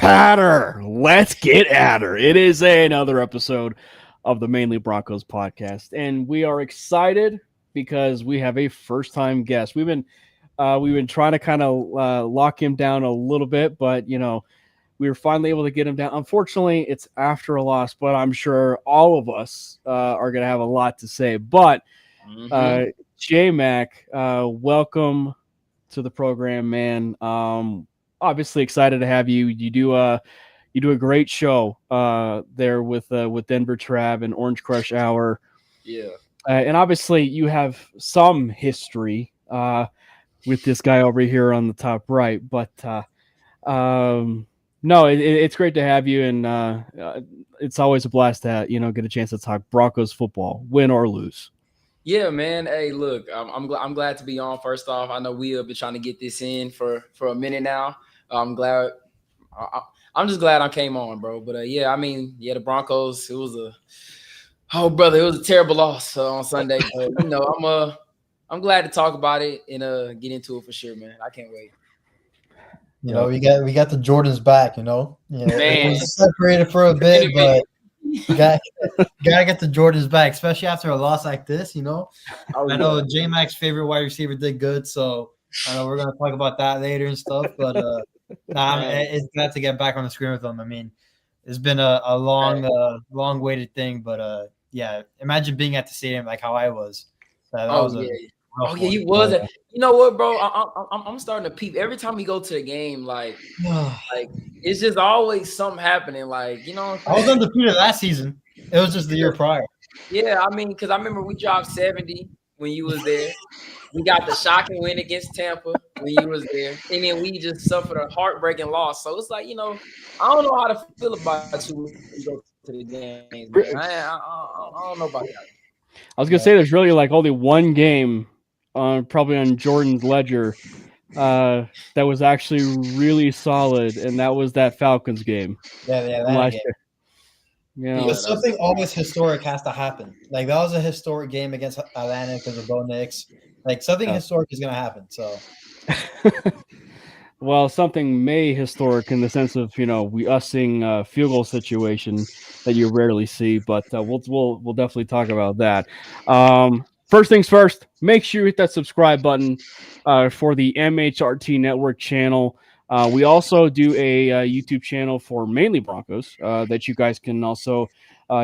at her. Let's get at her. It is another episode of the Mainly Broncos podcast, and we are excited because we have a first-time guest. We've been trying to kind of lock him down a little bit, but we were finally able to get him down. Unfortunately, it's after a loss, but I'm sure all of us are going to have a lot to say. But J-Mac, welcome to the program, man. Obviously excited to have you. You do a great show there with Denver Trav and Orange Crush Hour. Yeah. And obviously you have some history with this guy over here on the top right, but no, it's great to have you, and it's always a blast to get a chance to talk Broncos football, win or lose. Yeah, man. Hey, look, I'm glad to be on. First off, I know we have been trying to get this in for a minute now. I'm glad. I'm just glad I came on, bro. But the Broncos. It was a terrible loss on Sunday. But I'm glad to talk about it and get into it for sure, man. I can't wait. We got the Jordans back. Man, it was separated for a bit, but you gotta get the Jordans back, especially after a loss like this. I know J-Mac's favorite wide receiver did good, so I know we're gonna talk about that later and stuff. But it's glad to get back on the screen with them. I mean, it's been a long waited thing, but imagine being at the stadium like how I was. He was. You know what, bro? I'm starting to peep every time we go to the game. Like it's just always something happening. I was undefeated last season. It was just the year prior. Yeah, because I remember we dropped 70 when you was there. We got the shocking win against Tampa when you was there, and then we just suffered a heartbreaking loss. So it's like, I don't know how to feel about you when you go to the game. I don't know about that. I was gonna say there's really only one game probably on Jordan's ledger that was actually really solid, and that was that Falcons game. Last year. Because something always historic has to happen. That was a historic game against Atlanta because of Bo Nix. Something historic is going to happen. So, well, something historic in the sense of us seeing a field goal situation that you rarely see, but we'll definitely talk about that. First things first, make sure you hit that subscribe button for the MHRT Network channel. We also do a YouTube channel for Mainly Broncos that you guys can also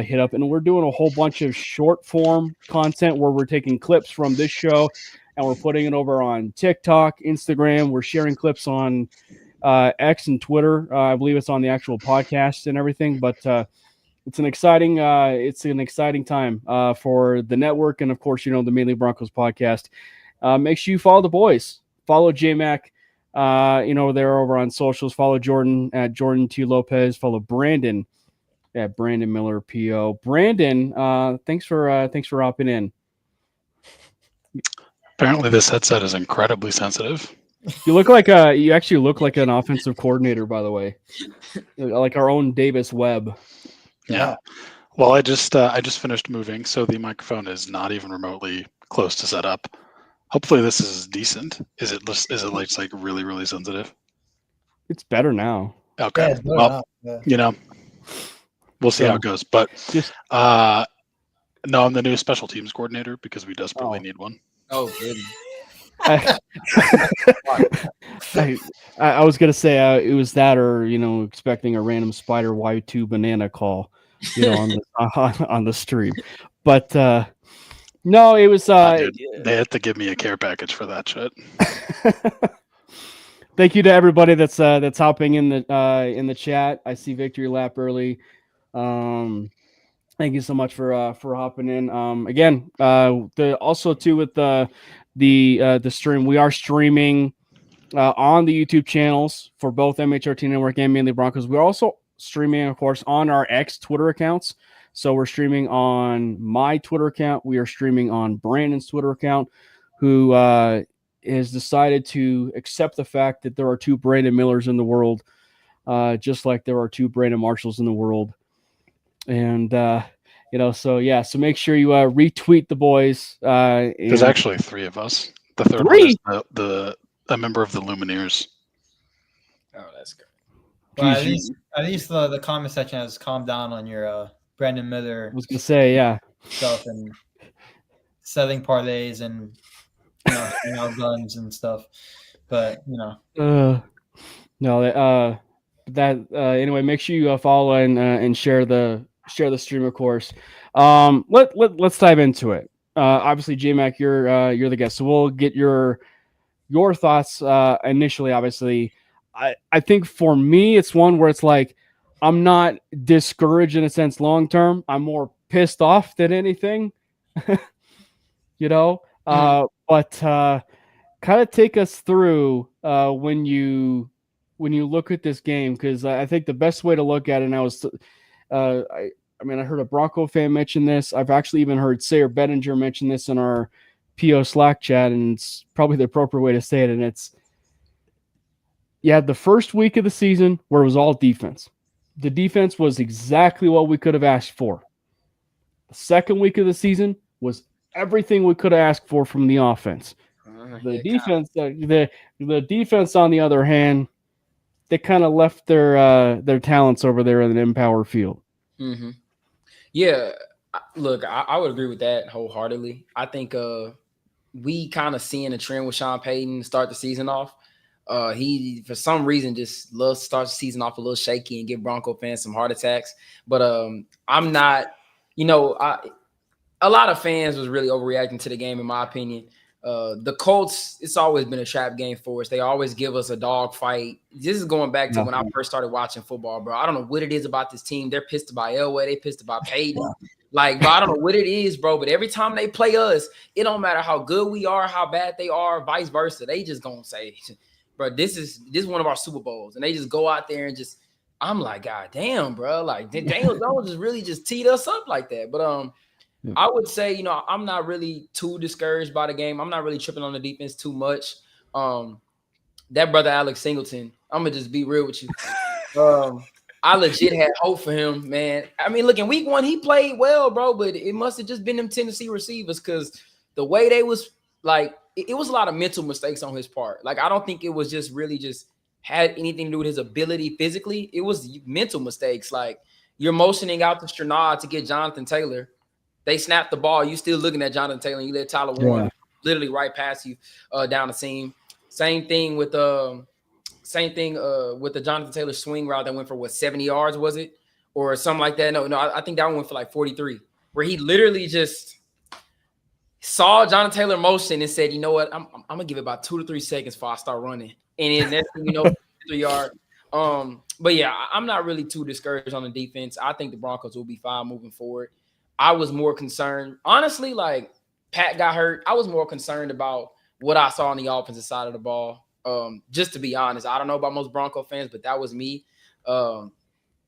hit up. And we're doing a whole bunch of short form content where we're taking clips from this show and we're putting it over on TikTok, Instagram. We're sharing clips on X and Twitter. I believe it's on the actual podcast and everything. But it's an exciting time for the network, and of course, the Mainly Broncos podcast. Make sure you follow the boys. Follow J-Mac, there over on socials. Follow Jordan at Jordan T. Lopez. Follow Brandon at Brandon Miller PO. Brandon, thanks for hopping in. Apparently, this headset is incredibly sensitive. You actually look like an offensive coordinator, by the way, like our own Davis Webb. Yeah. Well, I just finished moving, so the microphone is not even remotely close to set up. Hopefully, this is decent. Is it really, really sensitive? It's better now. Okay. We'll see how it goes. But no, I'm the new special teams coordinator because we desperately need one. Oh, goodness. I was gonna say it was that, or expecting a random Spider Y2 banana call, on the stream, but no, it was. They had to give me a care package for that shit. Thank you to everybody that's hopping in the chat. I see Victory Lap early. Thank you so much for hopping in. Again, also too with the stream, we are streaming on the YouTube channels for both MHRT Network and Mainly Broncos. We're also streaming, of course, on our X Twitter accounts. So we're streaming on my Twitter account. We are streaming on Brandon's Twitter account, who has decided to accept the fact that there are two Brandon Millers in the world, just like there are two Brandon Marshalls in the world. And, so make sure you retweet the boys. There's actually three of us. The third one is a member of the Lumineers. Oh, that's good. Well, at least the comment section has calmed down on your Brandon Miller. I was gonna say, yeah, stuff and selling parlays and guns and stuff. But no, anyway, make sure you follow and share the stream, of course. Let's dive into it. Obviously, JMac, you're the guest, so we'll get your thoughts initially. Obviously, I think for me, it's one where it's like I'm not discouraged in a sense long term. I'm more pissed off than anything, But kind of take us through when you look at this game, because I think the best way to look at it, and I heard a Bronco fan mention this. I've actually even heard Sayer Bettinger mention this in our PO Slack chat, and it's probably the appropriate way to say it. And it's, you had the first week of the season where it was all defense. The defense was exactly what we could have asked for. The second week of the season was everything we could have asked for from the offense. The defense, on the other hand, they kind of left their talents over there in an Empower field. Mm-hmm. Yeah, look, I would agree with that wholeheartedly. I think we kind of seeing a trend with Sean Payton start the season off. He, for some reason, just loves to start the season off a little shaky and give Bronco fans some heart attacks. But I'm not, a lot of fans was really overreacting to the game, in my opinion. The Colts, it's always been a trap game for us. They always give us a dog fight. This is going back to when I first started watching football, bro. I don't know what it is about this team. They're pissed about Elway. They pissed about Payton. Like, bro, I don't know what it is, bro. But every time they play us, it don't matter how good we are, how bad they are, vice versa. They just gonna say, bro, this is one of our Super Bowls. And they just go out there and just, I'm like, God damn, bro. Like, Daniel Jones just really just teed us up like that. But I would say, I'm not really too discouraged by the game. I'm not really tripping on the defense too much. That brother Alex Singleton, I'm gonna just be real with you. I legit had hope for him, man. I mean, look, in week 1, he played well, bro, but it must have just been them Tennessee receivers, because the way they was like, it was a lot of mental mistakes on his part. Like, I don't think it was just really just had anything to do with his ability physically. It was mental mistakes. Like, you're motioning out to Stranad to get Jonathan Taylor. They snapped the ball. You still looking at Jonathan Taylor. And you let Tyler Warren literally right past you down the seam. Same thing with the Jonathan Taylor swing route that went for 70 yards, was it, or something like that? No, I think that one went for like 43, where he literally just saw Jonathan Taylor motion and said, "You know what? I'm gonna give it about 2 to 3 seconds before I start running." And then next thing you know, 3 yard. But yeah, I'm not really too discouraged on the defense. I think the Broncos will be fine moving forward. I was more concerned, honestly, like Pat got hurt. I was more concerned about what I saw on the offensive side of the ball. Just to be honest, I don't know about most Bronco fans, but that was me.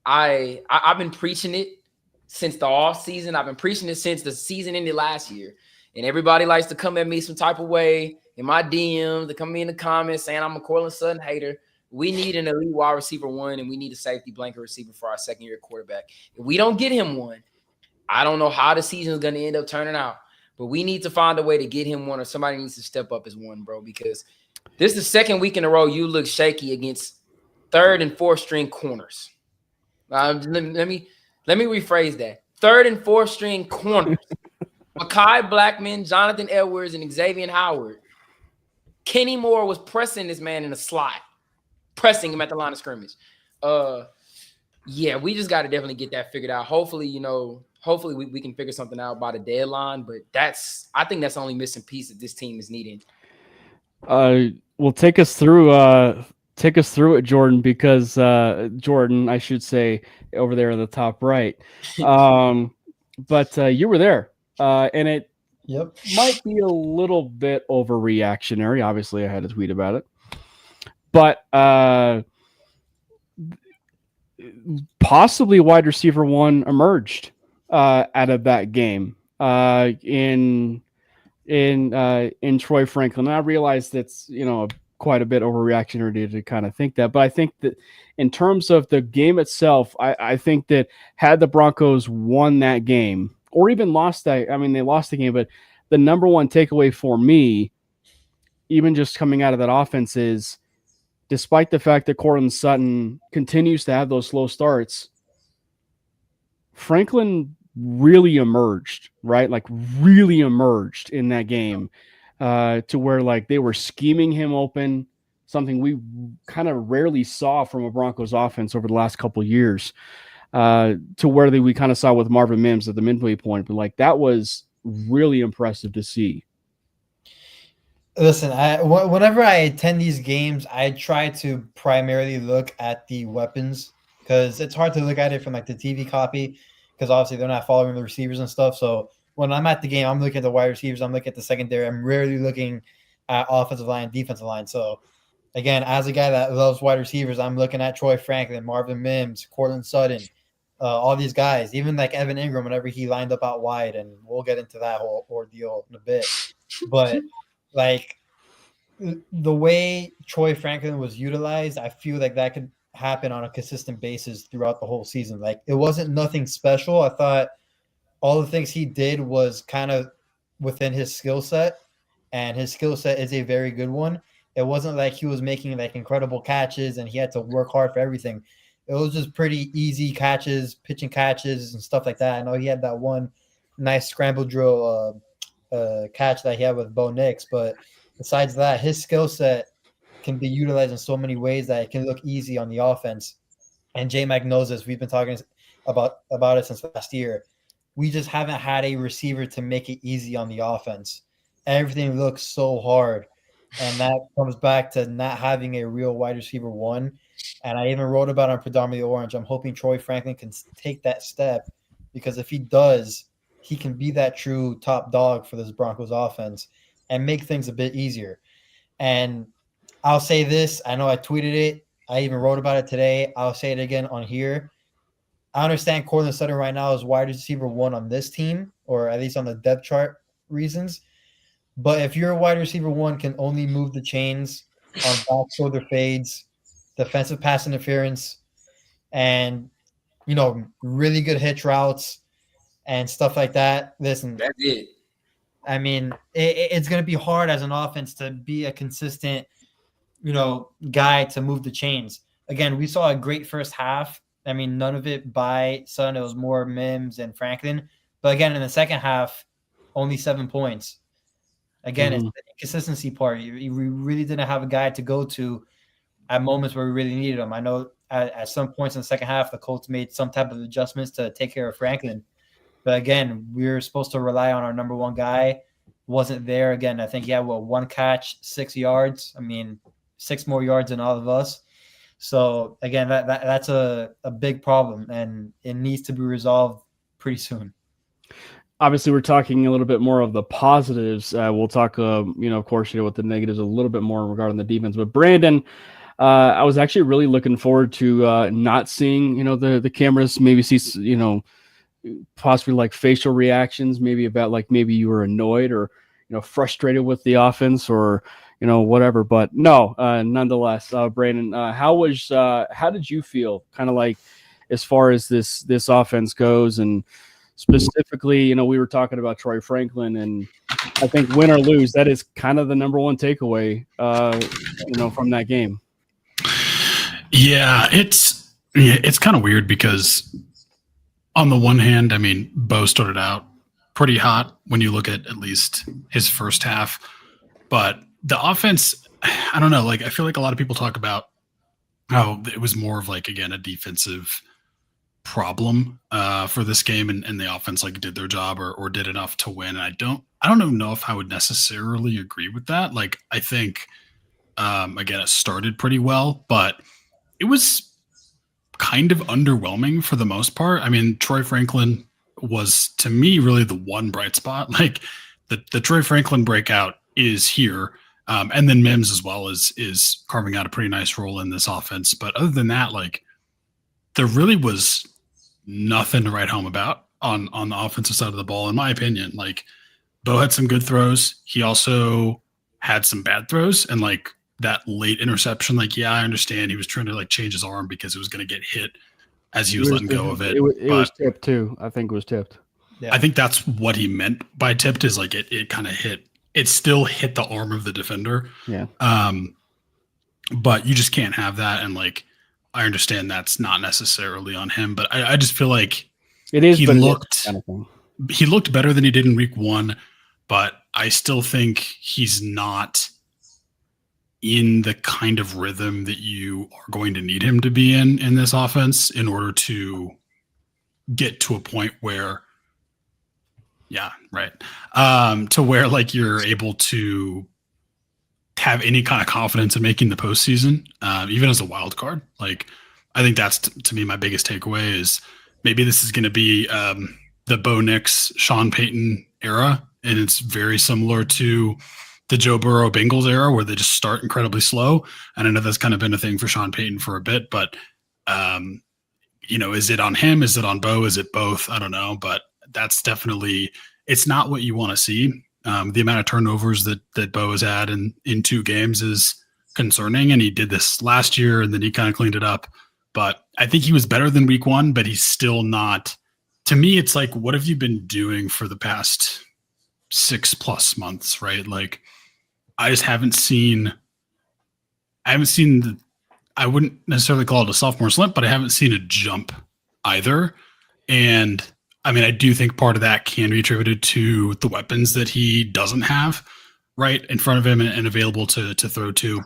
I've been preaching it since the off season. I've been preaching it since the season ended last year. And everybody likes to come at me some type of way in my DMs, to come in the comments saying I'm a Cortland Sutton hater. We need an elite wide receiver 1, and we need a safety blanket receiver for our second-year quarterback. If we don't get him one, I don't know how the season is going to end up turning out, but we need to find a way to get him one, or somebody needs to step up as one, bro, because this is the second week in a row you look shaky against 3rd and 4th string corners. Let me rephrase that. 3rd and 4th string corners. Mekhi Blackman, Jonathan Edwards, and Xavier Howard. Kenny Moore was pressing this man in the slot, pressing him at the line of scrimmage. Yeah, we just got to definitely get that figured out. Hopefully, we can figure something out by the deadline, but I think that's the only missing piece that this team is needing. Well, take us through it, Jordan, because Jordan, I should say, over there in the top right. But you were there, and it might be a little bit overreactionary. Obviously, I had a tweet about it, but possibly wide receiver 1 emerged out of that game in Troy Franklin. And I realize that's quite a bit overreactionary to kind of think that, but I think that in terms of the game itself, I think that had the Broncos won that game or even lost that, they lost the game, but the number one takeaway for me, even just coming out of that offense, is despite the fact that Cortland Sutton continues to have those slow starts, Franklin really emerged, right? Like really emerged in that game to where like they were scheming him open, something we kind of rarely saw from a Broncos offense over the last couple of years, to where we kind of saw with Marvin Mims at the midway point. But like that was really impressive to see. Listen, whenever I attend these games, I try to primarily look at the weapons because it's hard to look at it from like the TV copy because obviously they're not following the receivers and stuff. So when I'm at the game, I'm looking at the wide receivers, I'm looking at the secondary. I'm rarely looking at offensive line, defensive line. So again, as a guy that loves wide receivers, I'm looking at Troy Franklin, Marvin Mims, Cortland Sutton, all these guys, even like Evan Ingram whenever he lined up out wide, and we'll get into that whole ordeal in a bit. But like the way Troy Franklin was utilized, I feel like that could happen on a consistent basis throughout the whole season. Like it wasn't nothing special. I thought all the things he did was kind of within his skill set, and his skill set is a very good one. It wasn't like he was making like incredible catches and he had to work hard for everything. It was just pretty easy catches, pitching catches and stuff like that. I know he had that one nice scramble drill catch that he had with Bo Nix, but besides that, his skill set can be utilized in so many ways that it can look easy on the offense. And J-Mac knows this. We've been talking about it since last year. We just haven't had a receiver to make it easy on the offense. Everything looks so hard. And that comes back to not having a real wide receiver one. And I even wrote about it on Predominantly Orange. I'm hoping Troy Franklin can take that step because if he does, he can be that true top dog for this Broncos offense and make things a bit easier. And I'll say this. I know I tweeted it. I even wrote about it today. I'll say it again on here. I understand Cortland Sutton right now is wide receiver one on this team, or at least on the depth chart reasons. But if your wide receiver one can only move the chains on back shoulder fades, defensive pass interference, and really good hitch routes and stuff like that, listen, That's it. I mean, it's going to be hard as an offense to be a consistent, guy to move the chains. Again, we saw a great first half. I mean, none of it by Sutton. It was more Mims and Franklin. But again, in the second half, only 7 points. Again, It's the inconsistency part. We really didn't have a guy to go to at moments where we really needed him. I know at some points in the second half, the Colts made some type of adjustments to take care of Franklin. But again, we were supposed to rely on our number one guy. Wasn't there. Again, I think he had, one catch, 6 yards. I mean, 6 more yards than all of us. So, again, that's a big problem, and it needs to be resolved pretty soon. Obviously, we're talking a little bit more of the positives. We'll talk, of course, with the negatives a little bit more regarding the defense. But Brandon, I was actually really looking forward to not seeing, the cameras, maybe see, possibly like facial reactions, maybe about like maybe you were annoyed or, frustrated with the offense or, whatever. But no, nonetheless, Brandon, how did you feel kind of like as far as this offense goes? And specifically, we were talking about Troy Franklin, and I think win or lose, that is kind of the number one takeaway, from that game. Yeah, it's kind of weird because on the one hand, I mean, Bo started out pretty hot when you look at least his first half, but the offense, I don't know, like I feel like a lot of people talk about how it was more of like, again, a defensive problem for this game, and the offense like did their job or did enough to win. And I don't know if I would necessarily agree with that. Like I think again, it started pretty well, but it was kind of underwhelming for the most part. I mean, Troy Franklin was to me really the one bright spot. Like the Troy Franklin breakout is here. And then Mims as well is carving out a pretty nice role in this offense. But other than that, like there really was nothing to write home about on the offensive side of the ball, in my opinion. Like Bo had some good throws. He also had some bad throws, and like that late interception, like, yeah, I understand he was trying to like change his arm because it was going to get hit as he was letting go of it. It was tipped too. I think it was tipped. Yeah. I think that's what he meant by tipped, is like it kind of hit. It still hit the arm of the defender. Yeah. but you just can't have that. And like, I understand that's not necessarily on him, but I just feel like It is. he but looked kind of thing. he looked better than he did in week 1, but I still think he's not in the kind of rhythm that you are going to need him to be in this offense in order to get to a point where, to where like you're able to have any kind of confidence in making the postseason, even as a wild card. Like, I think that's to me my biggest takeaway is maybe this is going to be the Bo Nix, Sean Payton era, and it's very similar to the Joe Burrow Bengals era where they just start incredibly slow. And I know that's kind of been a thing for Sean Payton for a bit, but is it on him? Is it on Bo? Is it both? I don't know, but that's definitely, it's not what you want to see. The amount of turnovers that Bo has had in 2 games is concerning, and he did this last year, and then he kind of cleaned it up. But I think he was better than week 1, but he's still not. To me, it's like, what have you been doing for the past 6+ months, right? Like, I just haven't seen. I wouldn't necessarily call it a sophomore slump, but I haven't seen a jump either. And I mean, I do think part of that can be attributed to the weapons that he doesn't have right in front of him and available to throw to.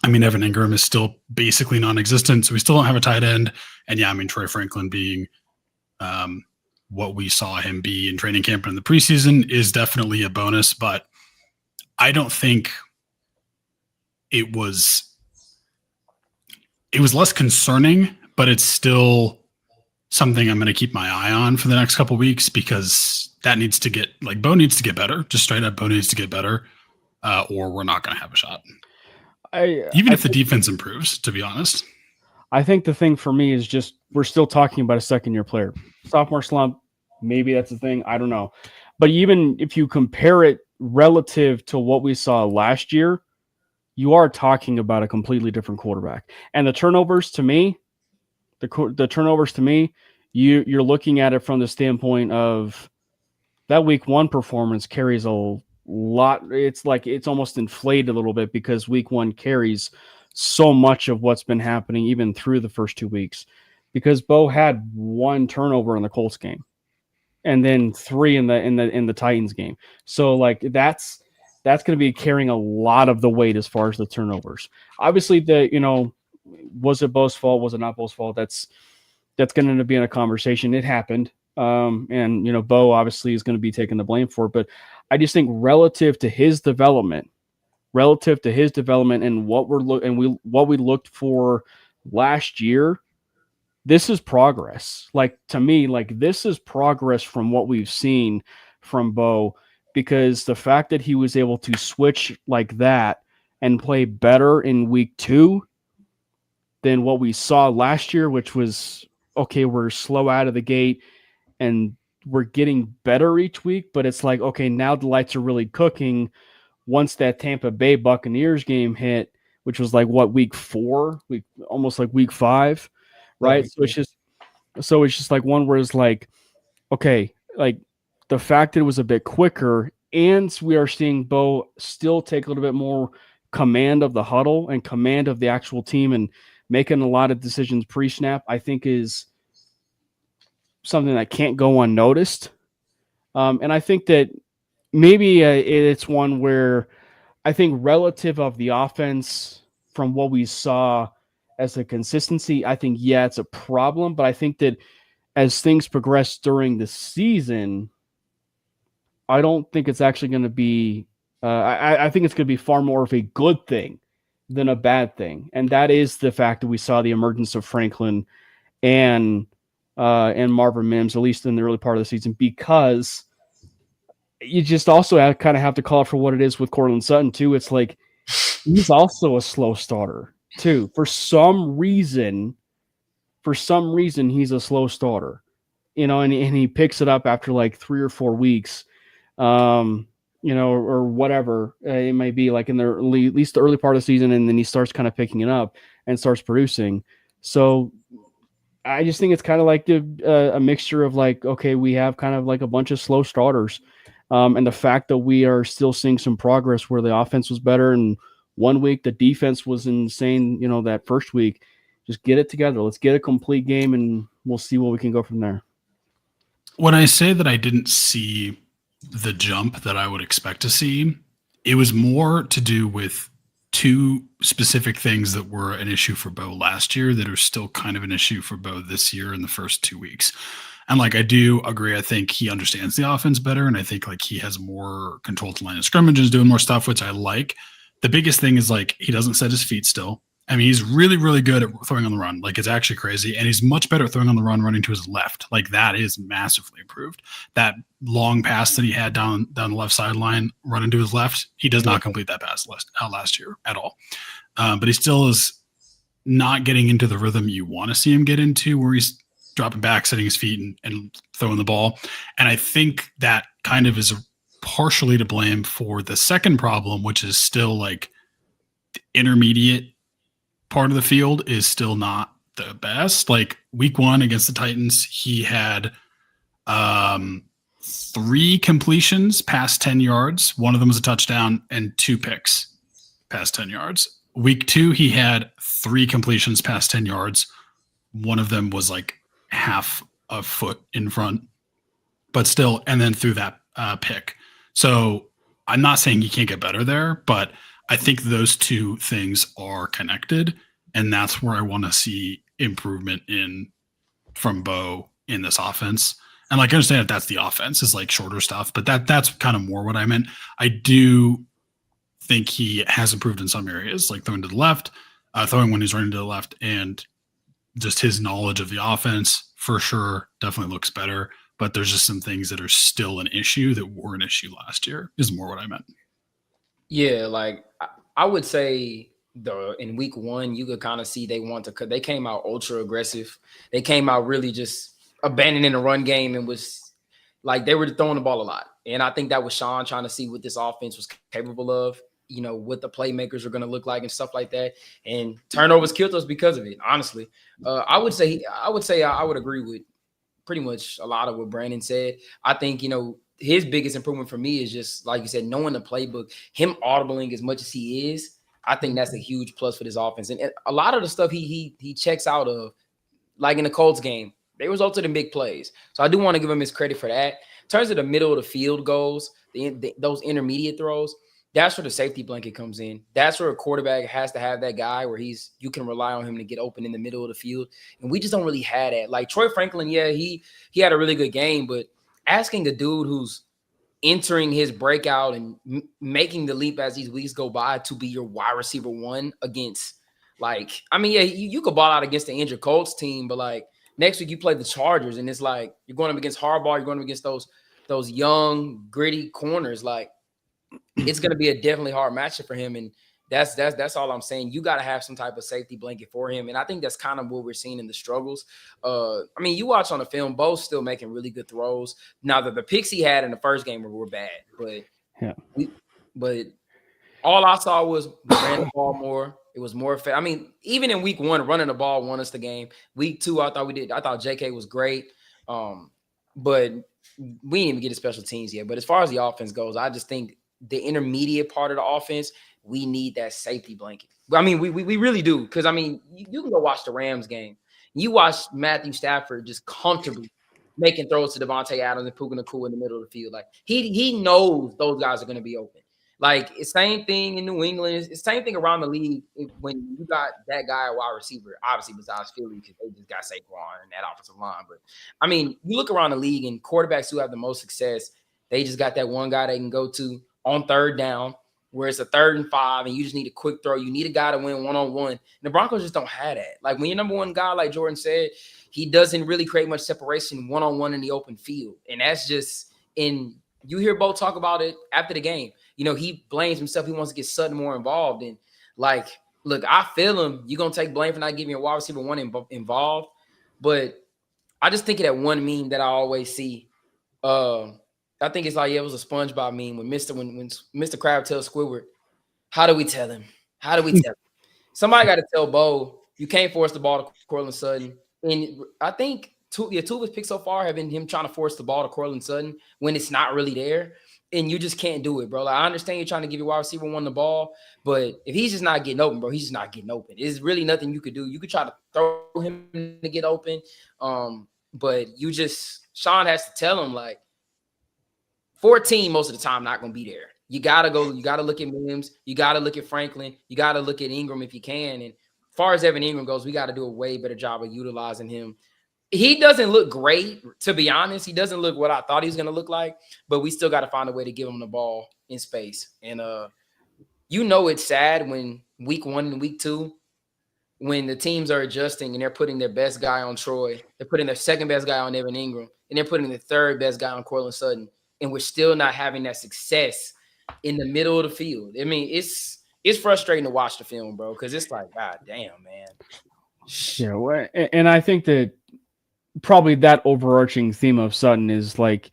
I mean, Evan Ingram is still basically non-existent, so we still don't have a tight end. And yeah, I mean, Troy Franklin being what we saw him be in training camp in the preseason is definitely a bonus, but I don't think it was less concerning, but it's still something I'm going to keep my eye on for the next couple of weeks because that needs to get, like, Bo needs to get better. Just straight up, Bo needs to get better, or we're not going to have a shot. Even if the defense improves, to be honest. I think the thing for me is just we're still talking about a second-year player. Sophomore slump, maybe that's a thing. I don't know. But even if you compare it relative to what we saw last year, you are talking about a completely different quarterback. And the turnovers to me, you're looking at it from the standpoint of that week 1 performance carries a lot. It's like it's almost inflated a little bit because week 1 carries so much of what's been happening even through the first 2 weeks, because Bo had 1 turnover in the Colts game and then 3 in the Titans game. So like that's going to be carrying a lot of the weight as far as the turnovers. Obviously, was it Bo's fault? Was it not Bo's fault? That's going to be in a conversation. It happened. And Bo obviously is going to be taking the blame for it, but I just think relative to his development and what we looked for last year, this is progress. Like, to me, like, this is progress from what we've seen from Bo, because the fact that he was able to switch like that and play better in week 2 than what we saw last year, which was, okay, we're slow out of the gate and we're getting better each week, but it's like, okay, now the lights are really cooking once that Tampa Bay Buccaneers game hit, which was like week 4, almost like week 5, right? So it's just like one where it's like, okay, like the fact that it was a bit quicker, and we are seeing Bo still take a little bit more command of the huddle and command of the actual team and making a lot of decisions pre-snap, I think is something that can't go unnoticed. And I think that maybe it's one where I think relative of the offense from what we saw as a consistency, I think, yeah, it's a problem. But I think that as things progress during the season, I don't think it's actually going to be I think it's going to be far more of a good thing than a bad thing. And that is the fact that we saw the emergence of Franklin and Marvin Mims, at least in the early part of the season, because you just also kind of have to call it for what it is with Cortland Sutton too. It's like he's also a slow starter too. For some reason, he's a slow starter, and he picks it up after like 3 or 4 weeks, or whatever it may be, like in the at least the early part of the season, and then he starts kind of picking it up and starts producing. So I just think it's kind of like a mixture of like, okay, we have kind of like a bunch of slow starters. And the fact that we are still seeing some progress where the offense was better and one week the defense was insane. That first week, just get it together. Let's get a complete game, and we'll see what we can go from there. When I say that I didn't see the jump that I would expect to see, it was more to do with two specific things that were an issue for Bo last year that are still kind of an issue for Bo this year in the first 2 weeks. And I do agree. I think he understands the offense better, and I think he has more control to line of scrimmages, doing more stuff, which I like. The biggest thing is he doesn't set his feet still. I mean, he's really, really good at throwing on the run. It's actually crazy. And he's much better at throwing on the run, running to his left. That is massively improved. That long pass that he had down the left sideline, running to his left, he does not complete that pass last year at all. But he still is not getting into the rhythm you want to see him get into, where he's dropping back, setting his feet, and throwing the ball. And I think that kind of is partially to blame for the second problem, which is still the intermediate part of the field is still not the best. Week 1 against the Titans, he had 3 completions past 10 yards. One of them was a touchdown, and 2 picks past 10 yards. Week 2, he had 3 completions past 10 yards. One of them was half a foot in front, but still, and then through that pick. So I'm not saying he can't get better there, but I think those two things are connected, and that's where I want to see improvement from Bo in this offense. And I understand if that's the offense is shorter stuff, but that's kind of more what I meant. I do think he has improved in some areas, throwing to the left, throwing when he's running to the left, and just his knowledge of the offense for sure definitely looks better. But there's just some things that are still an issue that were an issue last year is more what I meant. Yeah, I would say in week 1, you could kind of see they came out ultra aggressive. They came out really just abandoning the run game and was they were throwing the ball a lot. And I think that was Sean trying to see what this offense was capable of, what the playmakers are going to look like and stuff like that. And turnovers killed us because of it, honestly. I would agree with pretty much a lot of what Brandon said. I think, his biggest improvement for me is just, like you said, knowing the playbook, him audibling as much as he is. I think that's a huge plus for this offense. And a lot of the stuff he checks out of, in the Colts game, they resulted in big plays. So I do want to give him his credit for that. In terms of the middle of the field goals, those intermediate throws, that's where the safety blanket comes in. That's where a quarterback has to have that guy where you can rely on him to get open in the middle of the field. And we just don't really have that. Troy Franklin, yeah, he had a really good game, but asking a dude who's entering his breakout and making the leap as these weeks go by to be your wide receiver 1 against you could ball out against the injured Colts team, but next week you play the Chargers and it's you're going up against Harbaugh, you're going up against those young, gritty corners. It's going to be a definitely hard matchup for him. And that's all I'm saying. You got to have some type of safety blanket for him. And I think that's kind of what we're seeing in the struggles. You watch on the film, Bo's still making really good throws. Now the picks he had in the first game were bad, but all I saw was ran the ball more. It was more fair. Even in week 1, running the ball won us the game. Week 2, I thought JK was great. But we didn't even get to special teams yet. But as far as the offense goes, I just think the intermediate part of the offense, we need that safety blanket. We really do. Because, you can go watch the Rams game. You watch Matthew Stafford just comfortably making throws to Devontae Adams and Puka Nacua in the middle of the field. He knows those guys are going to be open. It's same thing in New England. It's the same thing around the league when you got that guy a wide receiver, obviously besides Philly because they just got Saquon and that offensive line. But, you look around the league and quarterbacks who have the most success, they just got that one guy they can go to on third down where it's a 3rd and 5 and you just need a quick throw. You need a guy to win one-on-one. And the Broncos just don't have that. When your number one guy, like Jordan said, he doesn't really create much separation one-on-one in the open field. And that's just you hear Bo talk about it after the game. He blames himself. He wants to get Sutton more involved. And look, I feel him. You're going to take blame for not giving your wide receiver 1 involved. But I just think of that one meme that I always see. I think it's it was a SpongeBob meme when Mr. Crab tells Squidward, how do we tell him? How do we tell him? Somebody got to tell Bo, you can't force the ball to Cortland Sutton. And I think two of his picks so far have been him trying to force the ball to Cortland Sutton when it's not really there. And you just can't do it, bro. Like, I understand you're trying to give your wide receiver one the ball, but if he's just not getting open, bro, he's just not getting open. There's really nothing you could do. You could try to throw him to get open, but Sean has to tell him, like, 14 most of the time not going to be there. You got to go. You got to look at Mims. You got to look at Franklin. You got to look at Ingram if you can. And as far as Evan Ingram goes, we got to do a way better job of utilizing him. He doesn't look great, to be honest. He doesn't look what I thought he was going to look like, but we still got to find a way to give him the ball in space. And it's sad when week 1 and week 2, when the teams are adjusting and they're putting their best guy on Troy, they're putting their second best guy on Evan Ingram, and they're putting the third best guy on Cortland Sutton, and we're still not having that success in the middle of the field. I mean, it's frustrating to watch the film, bro, because it's like, God damn, man. Yeah, and I think that probably that overarching theme of Sutton is like,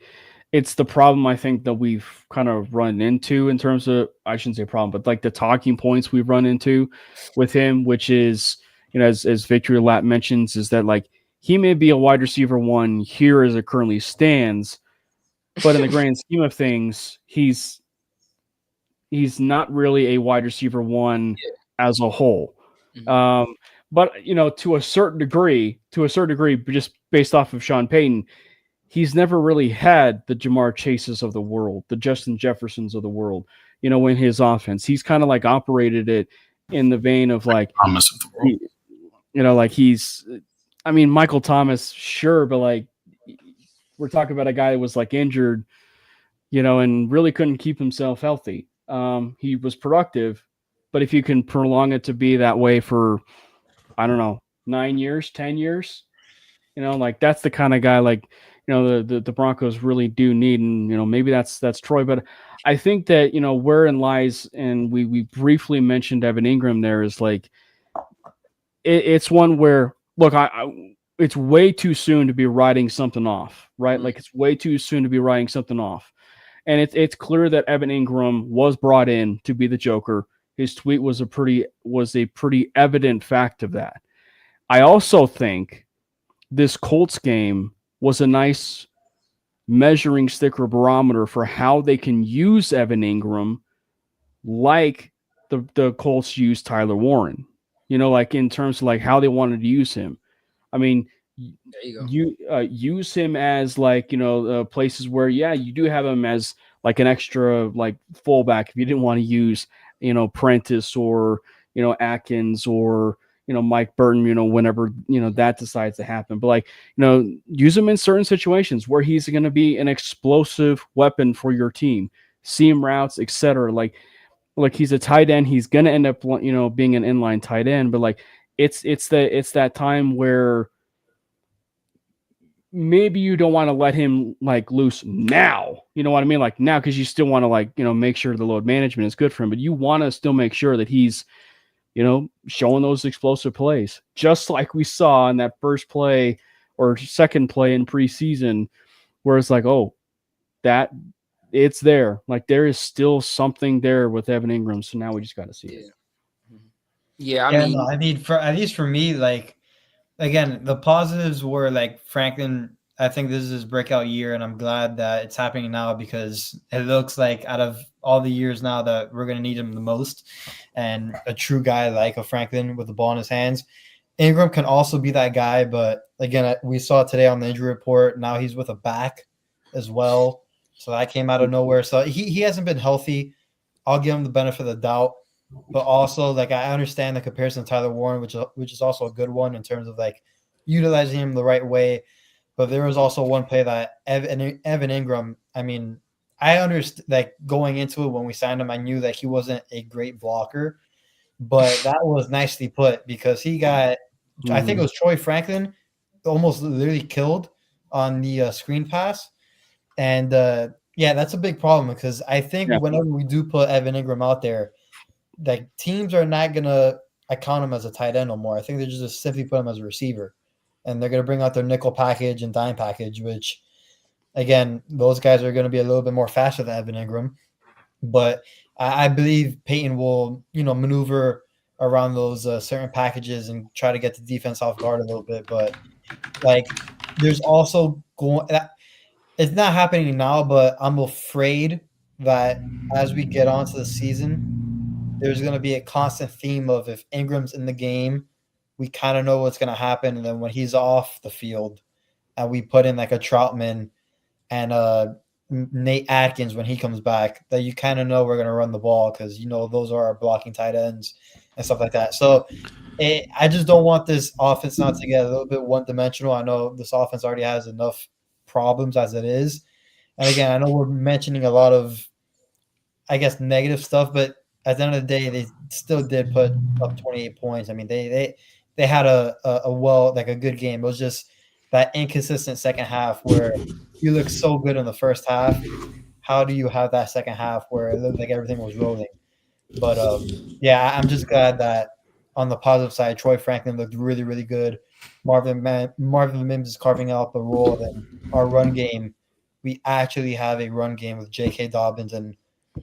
it's the problem I think that we've kind of run into in terms of, I shouldn't say problem, but like the talking points we've run into with him, which is, as Victory Lap mentions, is that like he may be a wide receiver 1 here as it currently stands, but in the grand scheme of things, he's not really a wide receiver 1 as a whole. Mm-hmm. But to a certain degree, just based off of Sean Payton, he's never really had the Jamar Chases of the world, the Justin Jeffersons of the world, in his offense. He's kind of like operated it in the vein of like Thomas of the world. Like Michael Thomas, sure, but like we're talking about a guy that was like injured, and really couldn't keep himself healthy. He was productive, but if you can prolong it to be that way for, I don't know, 9 years, 10 years, like that's the kind of guy like, the Broncos really do need. And, maybe that's Troy, but I think that, wherein lies, and we briefly mentioned Evan Ingram there, is like, it's one where, look, it's way too soon to be writing something off, right? Like it's way too soon to be writing something off. And it's clear that Evan Ingram was brought in to be the Joker. His tweet was a pretty evident fact of that. I also think this Colts game was a nice measuring stick or barometer for how they can use Evan Ingram, like the Colts used Tyler Warren. Like in terms of like how they wanted to use him. I mean, there you go. You use him as like, places where, you do have him as like an extra like fullback if you didn't want to use, Prentice or, Atkins or, Mike Burton, whenever, that decides to happen. But like, use him in certain situations where he's going to be an explosive weapon for your team, seam routes, etc. Like he's a tight end. He's going to end up, being an inline tight end, but like, it's that time where maybe you don't want to let him like loose now, you know what I mean? Like now, because you still want to like, make sure the load management is good for him, but you want to still make sure that he's, showing those explosive plays, just like we saw in that first play or second play in preseason, where it's like, oh, that it's there. Like there is still something there with Evan Ingram. So now we just got to see it. Yeah. I mean, for at least for me, like, again, the positives were like Franklin. I think this is his breakout year, and I'm glad that it's happening now because it looks like out of all the years now that we're going to need him the most, and a true guy like a Franklin with the ball in his hands. Ingram can also be that guy, but again, we saw today on the injury report, now he's with a back as well. So that came out of nowhere. So he hasn't been healthy. I'll give him the benefit of the doubt. But also, like, I understand the comparison to Tyler Warren, which is also a good one in terms of like utilizing him the right way. But there was also one play that Evan Ingram. I mean, I understand like going into it when we signed him, I knew that he wasn't a great blocker, but that was nicely put because he got, I think it was Troy Franklin, almost literally killed on the screen pass, and that's a big problem because I think whenever we do put Evan Ingram out there, like teams are not gonna account him as a tight end no more. I think they're just simply put him as a receiver, and they're gonna bring out their nickel package and dime package, which again, those guys are gonna be a little bit more faster than Evan Ingram. But I believe Peyton will, maneuver around those certain packages and try to get the defense off guard a little bit. But like there's also it's not happening now, but I'm afraid that as we get onto the season, there's going to be a constant theme of if Ingram's in the game, we kind of know what's going to happen, and then when he's off the field, and we put in like a Troutman and Nate Atkins when he comes back, that you kind of know we're going to run the ball because those are our blocking tight ends and stuff like that. So I just don't want this offense not to get a little bit one-dimensional. I know this offense already has enough problems as it is. And again, I know we're mentioning a lot of, I guess, negative stuff, but at the end of the day, they still did put up 28 points. I mean, they had a good game. It was just that inconsistent second half where you look so good in the first half. How do you have that second half where it looked like everything was rolling? But yeah, I'm just glad that on the positive side, Troy Franklin looked really, really good. Marvin Mims is carving out the role. Then our run game, we actually have a run game with J.K. Dobbins and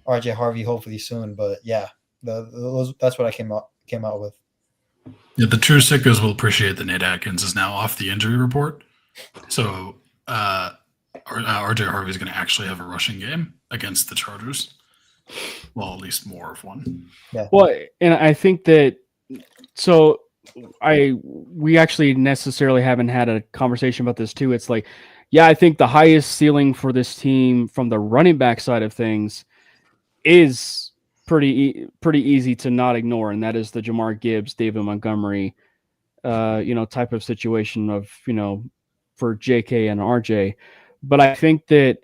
R.J. Harvey hopefully soon. But yeah, that's what I came out with. Yeah, the true sickos will appreciate that Nate Atkins is now off the injury report. So R.J. Harvey is going to actually have a rushing game against the Chargers. Well, at least more of one. Yeah. Well, and I think that we actually necessarily haven't had a conversation about this too. It's like, yeah, I think the highest ceiling for this team from the running back side of things is pretty easy to not ignore, and that is the Jamar Gibbs, David Montgomery, type of situation of for JK and RJ. But I think that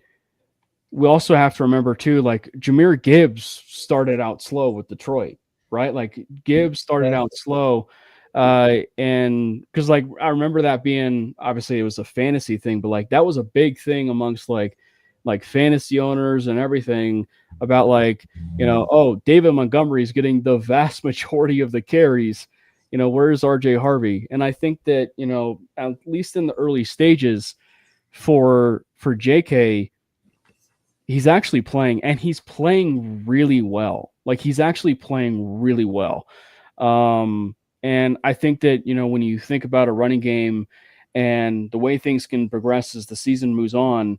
we also have to remember too, like Jahmyr Gibbs started out slow with Detroit, right? Like Gibbs started out slow. And because like I remember that being, obviously it was a fantasy thing, but like that was a big thing amongst like fantasy owners and everything about like, oh, David Montgomery is getting the vast majority of the carries. Where's RJ Harvey? And I think that, at least in the early stages for JK, he's actually playing, and he's playing really well. Like he's actually playing really well. And I think that, when you think about a running game and the way things can progress as the season moves on,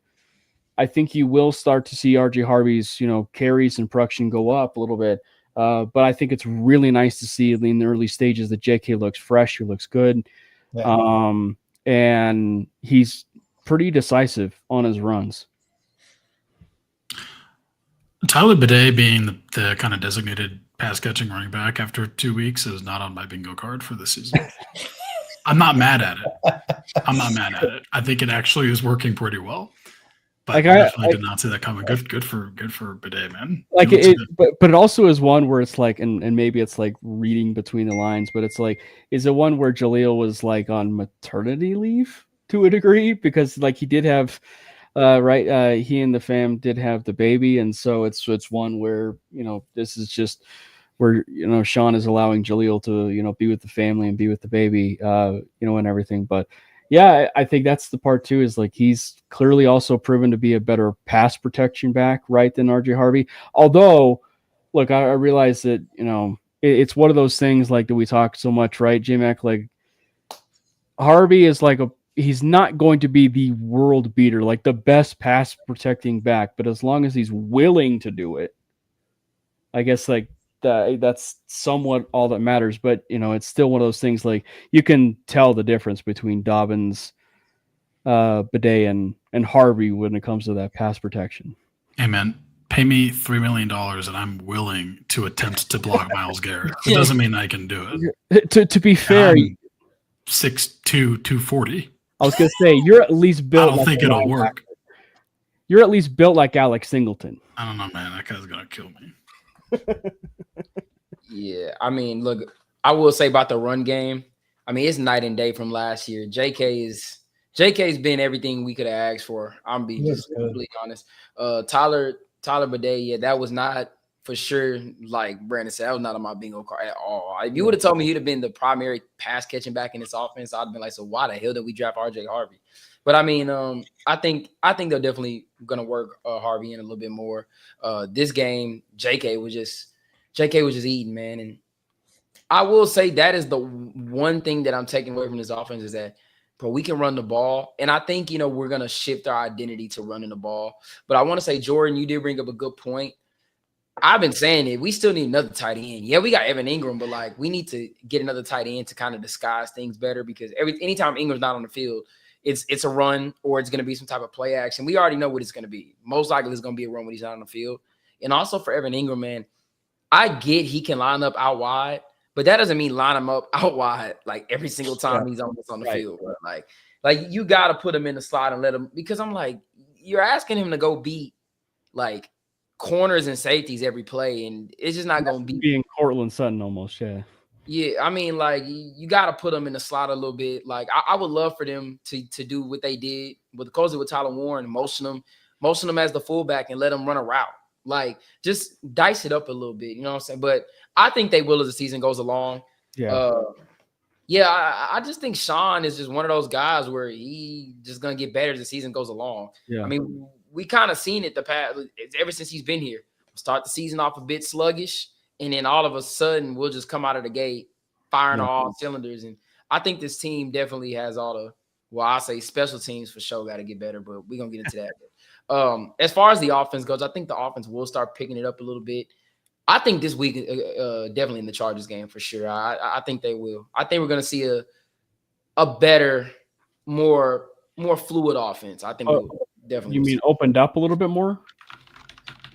I think you will start to see RJ Harvey's, carries and production go up a little bit. But I think it's really nice to see in the early stages that JK looks fresh, he looks good. Yeah. And he's pretty decisive on his runs. Tyler Bidet being the kind of designated pass-catching running back after 2 weeks is not on my bingo card for this season. I'm not mad at it. I think it actually is working pretty well. But I definitely did not see that coming. Good for Bidet, man. Like but it also is one where it's like, and maybe it's like reading between the lines, but it's like, is it one where Jaleel was like on maternity leave to a degree? Because like he did have he and the fam did have the baby, and so it's one where this is just where Sean is allowing Jaleel to be with the family and be with the baby, and everything. But yeah, I think that's the part too, is like he's clearly also proven to be a better pass protection back, right, than RJ Harvey. Although, look, I realize that it's one of those things like that we talk so much, right, J-Mac? Like Harvey is like he's not going to be the world beater, like the best pass protecting back, but as long as he's willing to do it, I guess like that's somewhat all that matters. But it's still one of those things, like you can tell the difference between Dobbins, Bidet, and Harvey when it comes to that pass protection. Hey man, pay me $3 million and I'm willing to attempt to block Myles Garrett. It doesn't mean I can do it. To be fair, I'm 6'2", 240. I was gonna say you're at least built. I don't think it'll work. You're at least built like Alex Singleton. I don't know, man. That guy's gonna kill me. Yeah, I mean, look, I will say about the run game. I mean, it's night and day from last year. JK's been everything we could have asked for. I'm being just completely honest. Tyler Bidet, yeah, that was not for sure. Like Brandon said, that was not on my bingo card at all. If you would have told me he'd have been the primary pass catching back in this offense, I'd have been like, so why the hell did we draft RJ Harvey? But I mean, I think they're definitely gonna work Harvey in a little bit more. This game, JK was just eating, man. And I will say that is the one thing that I'm taking away from this offense is that but we can run the ball. And I think, we're going to shift our identity to running the ball. But I want to say, Jordan, you did bring up a good point. I've been saying it. We still need another tight end. Yeah, we got Evan Ingram, but like we need to get another tight end to kind of disguise things better because anytime Ingram's not on the field, it's a run or it's going to be some type of play action. We already know what it's going to be. Most likely it's going to be a run when he's not on the field. And also for Evan Ingram, man, I get he can line up out wide, but that doesn't mean line him up out wide like every single time he's on the field. Bro. Like you got to put him in the slot and let him, because I'm like, you're asking him to go beat like corners and safeties every play, and it's just not going to be being Cortland Sutton almost. Yeah, I mean, like you got to put them in the slot a little bit. Like I would love for them to do what they did with Tyler Warren, motion them as the fullback and let them run a route. Like just dice it up a little bit, you know what I'm saying? But I think they will as the season goes along. I just think Sean is just one of those guys where he just gonna get better as the season goes along. I mean, we kind of seen it ever since he's been here. We'll start the season off a bit sluggish, and then all of a sudden we'll just come out of the gate firing all cylinders. And I think this team definitely has I say special teams for sure got to get better, but we're gonna get into that. As far as the offense goes, I think the offense will start picking it up a little bit. I think this week, definitely in the Chargers game for sure. I think they will. I think we're going to see a better, more fluid offense. I think we'll definitely. You mean opened up a little bit more?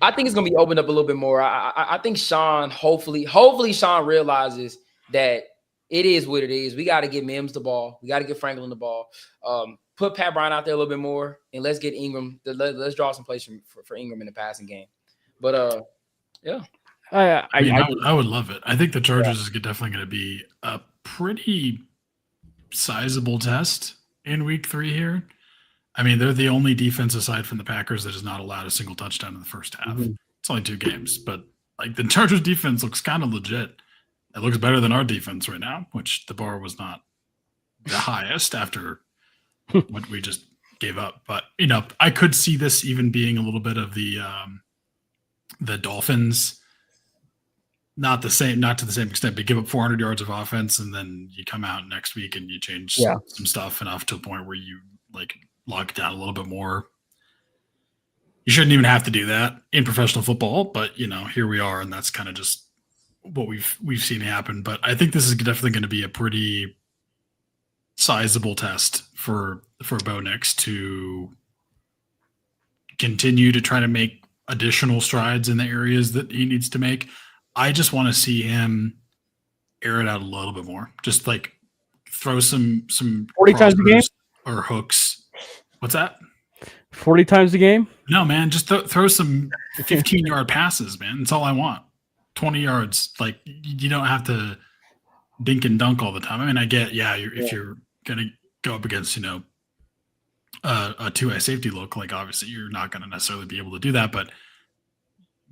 I think it's going to be opened up a little bit more. I think Sean, hopefully Sean realizes that it is what it is. We got to get Mims the ball. We got to get Franklin the ball. Put Pat Bryant out there a little bit more, and let's get Ingram. Let's draw some plays for Ingram in the passing game. But yeah. I would love it. I think the Chargers is definitely going to be a pretty sizable test in week 3 here. I mean, they're the only defense aside from the Packers that has not allowed a single touchdown in the first half. Mm-hmm. It's only 2 games, but like the Chargers defense looks kind of legit. It looks better than our defense right now, which the bar was not the highest after what we just gave up. But, I could see this even being a little bit of the Dolphins. Not to the same extent, but give up 400 yards of offense, and then you come out next week and you change some stuff enough to a point where you like lock it down a little bit more. You shouldn't even have to do that in professional football, but here we are, and that's kind of just what we've seen happen. But I think this is definitely going to be a pretty sizable test for Bo Nix to continue to try to make additional strides in the areas that he needs to make. I just want to see him air it out a little bit more. Just like throw some 40 times a game or hooks. What's that? 40 times a game? No, man. Just throw some 15-yard passes, man. That's all I want. 20 yards. Like you don't have to dink and dunk all the time. I mean, I get, if you're gonna go up against, a 2-eye safety look, like obviously you're not going to necessarily be able to do that, but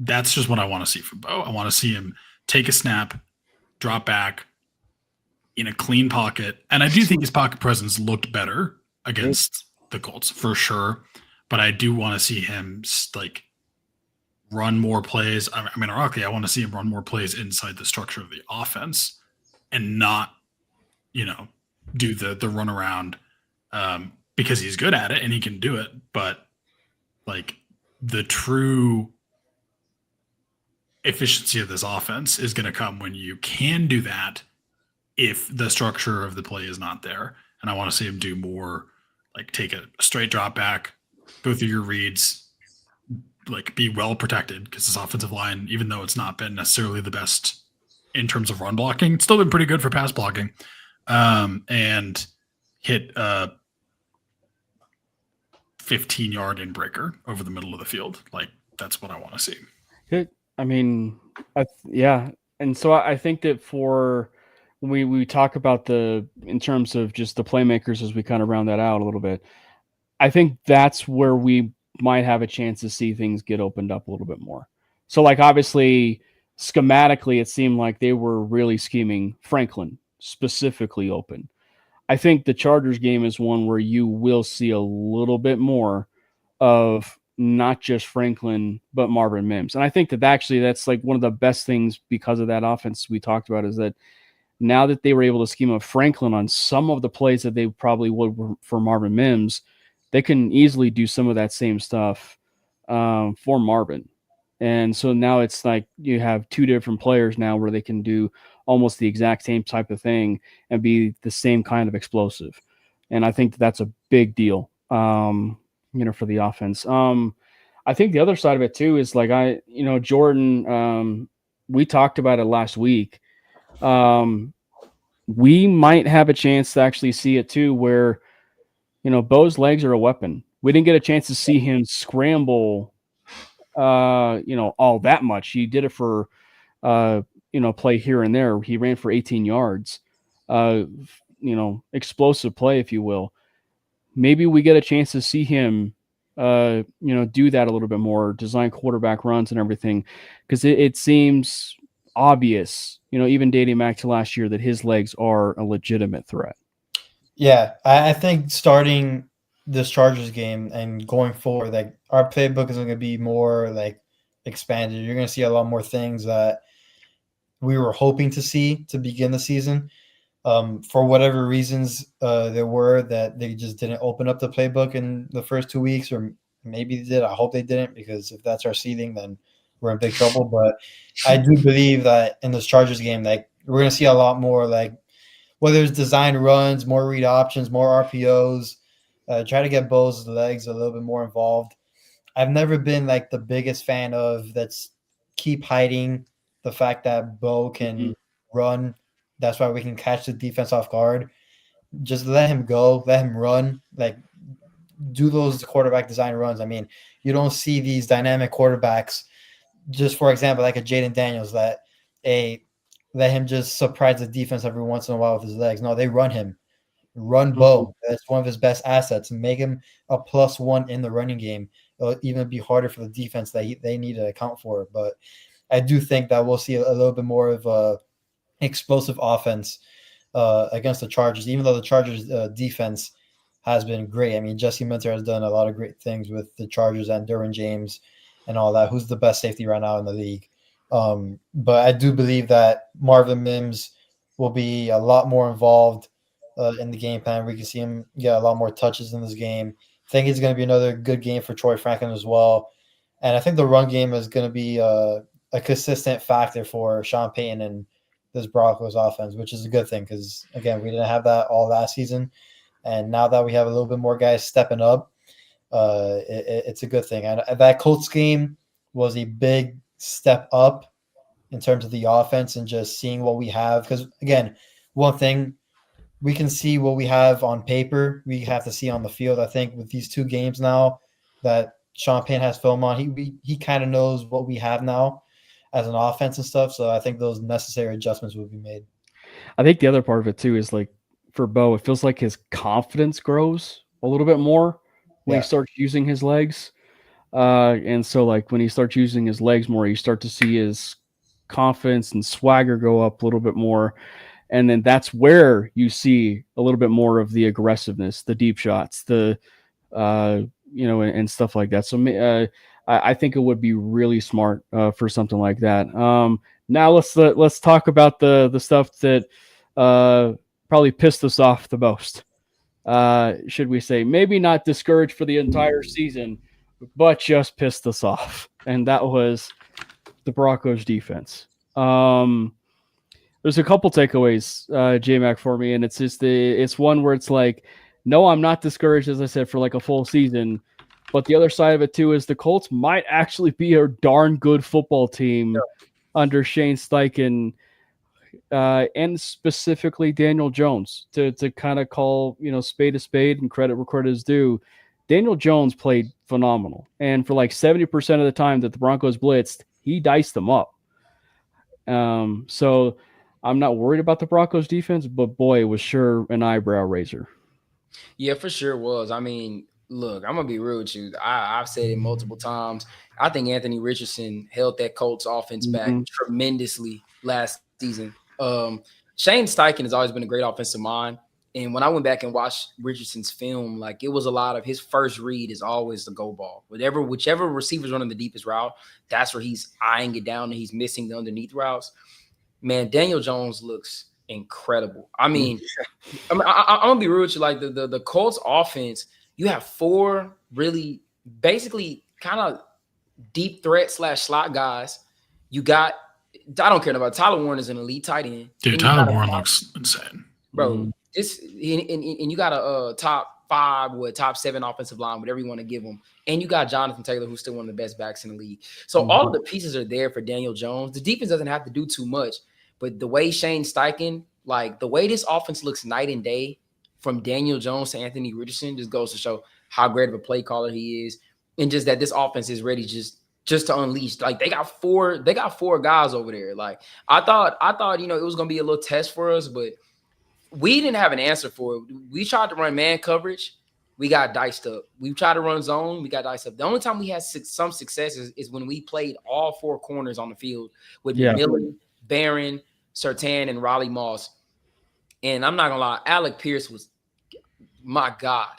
that's just what I want to see from Bo. I want to see him take a snap, drop back in a clean pocket. And I do think his pocket presence looked better against the Colts for sure. But I do want to see him like run more plays. I mean, ironically, I want to see him run more plays inside the structure of the offense and not, do the run around because he's good at it and he can do it. But like the true efficiency of this offense is going to come when you can do that if the structure of the play is not there. And I want to see him do more, like take a straight drop back, go through your reads, like be well protected, because this offensive line, even though it's not been necessarily the best in terms of run blocking, it's still been pretty good for pass blocking, and hit a 15-yard in breaker over the middle of the field. Like that's what I want to see. I mean, and so I think that for when we talk about in terms of just the playmakers as we kind of round that out a little bit, I think that's where we might have a chance to see things get opened up a little bit more. So like obviously schematically, it seemed like they were really scheming Franklin specifically open. I think the Chargers game is one where you will see a little bit more of not just Franklin, but Marvin Mims. And I think that actually that's like one of the best things because of that offense we talked about is that now that they were able to scheme up Franklin on some of the plays that they probably would for Marvin Mims, they can easily do some of that same stuff for Marvin. And so now it's like you have two different players now where they can do almost the exact same type of thing and be the same kind of explosive. And I think that's a big deal, for the offense. I think the other side of it too is like Jordan, we talked about it last week. We might have a chance to actually see it too, where, Bo's legs are a weapon. We didn't get a chance to see him scramble, all that much. He did it for, play here and there. He ran for 18 yards, explosive play, if you will. Maybe we get a chance to see him, do that a little bit more, design quarterback runs and everything, because it seems obvious, even dating back to last year, that his legs are a legitimate threat. Yeah, I think starting this Chargers game and going forward, like our playbook is going to be more like expanded. You're going to see a lot more things that we were hoping to see to begin the season. For whatever reasons there were, that they just didn't open up the playbook in the first 2 weeks, or maybe they did. I hope they didn't, because if that's our seeding, then we're in big trouble. But I do believe that in this Chargers game, like we're going to see a lot more, like whether it's designed runs, more read options, more RPOs, try to get Bo's legs a little bit more involved. I've never been like the biggest fan of that's keep hiding the fact that Bo can run. That's why we can catch the defense off guard. Just let him go, let him run, like do those quarterback design runs. I mean, you don't see these dynamic quarterbacks, just for example, like a Jaden Daniels, let him just surprise the defense every once in a while with his legs. No, they run him. Run Bo. That's one of his best assets. Make him a +1 in the running game. It'll even be harder for the defense that they need to account for. But I do think that we'll see a little bit more of a explosive offense against the Chargers, even though the Chargers defense has been great. I mean, Jesse Minter has done a lot of great things with the Chargers and Derwin James and all that, who's the best safety right now in the league. But I do believe that Marvin Mims will be a lot more involved in the game plan. We can see him get a lot more touches in this game. I think it's going to be another good game for Troy Franklin as well. And I think the run game is going to be a consistent factor for Sean Payton and this Broncos offense, which is a good thing because, again, we didn't have that all last season. And now that we have a little bit more guys stepping up, it's a good thing. And that Colts game was a big step up in terms of the offense and just seeing what we have. Because, again, one thing, we can see what we have on paper. We have to see on the field. I think with these two games now that Sean Payne has film on, he kind of knows what we have now as an offense and stuff. So I think those necessary adjustments will be made. I think the other part of it too is like for Bo, it feels like his confidence grows a little bit more when he starts using his legs. And so like when he starts using his legs more, you start to see his confidence and swagger go up a little bit more. And then that's where you see a little bit more of the aggressiveness, the deep shots, the, and stuff like that. So I think it would be really smart for something like that. Now let's talk about the stuff that probably pissed us off the most. Should we say maybe not discouraged for the entire season, but just pissed us off, and that was the Broncos defense. There's a couple takeaways, J-Mac, for me, and it's one where it's like, no, I'm not discouraged, as I said, for like a full season. But the other side of it, too, is the Colts might actually be a darn good football team under Shane Steichen, and specifically Daniel Jones, to kind of call, spade a spade and credit where credit is due. Daniel Jones played phenomenal. And for like 70% of the time that the Broncos blitzed, he diced them up. So I'm not worried about the Broncos defense, but boy, it was sure an eyebrow raiser. Yeah, for sure it was. I mean, look, I'm going to be real with you. I've said it multiple times. I think Anthony Richardson held that Colts offense back tremendously last season. Shane Steichen has always been a great offensive mind. And when I went back and watched Richardson's film, like it was a lot of his first read is always the go ball. Whichever receiver's running the deepest route, that's where he's eyeing it down and he's missing the underneath routes. Man, Daniel Jones looks incredible. I mean, I'm gonna be real with you. Like the Colts offense, you have 4 really basically kind of deep threat / slot guys. You got, I don't care about Tyler Warren is an elite tight end. Dude, Tyler Warren looks insane, bro. This and you got a top 5 with top 7 offensive line, whatever you want to give them, and you got Jonathan Taylor, who's still one of the best backs in the league. So all of the pieces are there for Daniel Jones. The defense doesn't have to do too much, but the way Shane Steichen, like the way this offense looks night and day from Daniel Jones to Anthony Richardson, just goes to show how great of a play caller he is, and just that this offense is ready just to unleash. Like they got 4 guys over there. Like I thought it was gonna be a little test for us, but we didn't have an answer for it. We tried to run man coverage, we got diced up. We tried to run zone, we got diced up. The only time we had some success is when we played all 4 corners on the field with Miller, Barron, Surtain, and Raleigh Moss. And I'm not gonna lie, Alec Pierce was, my God.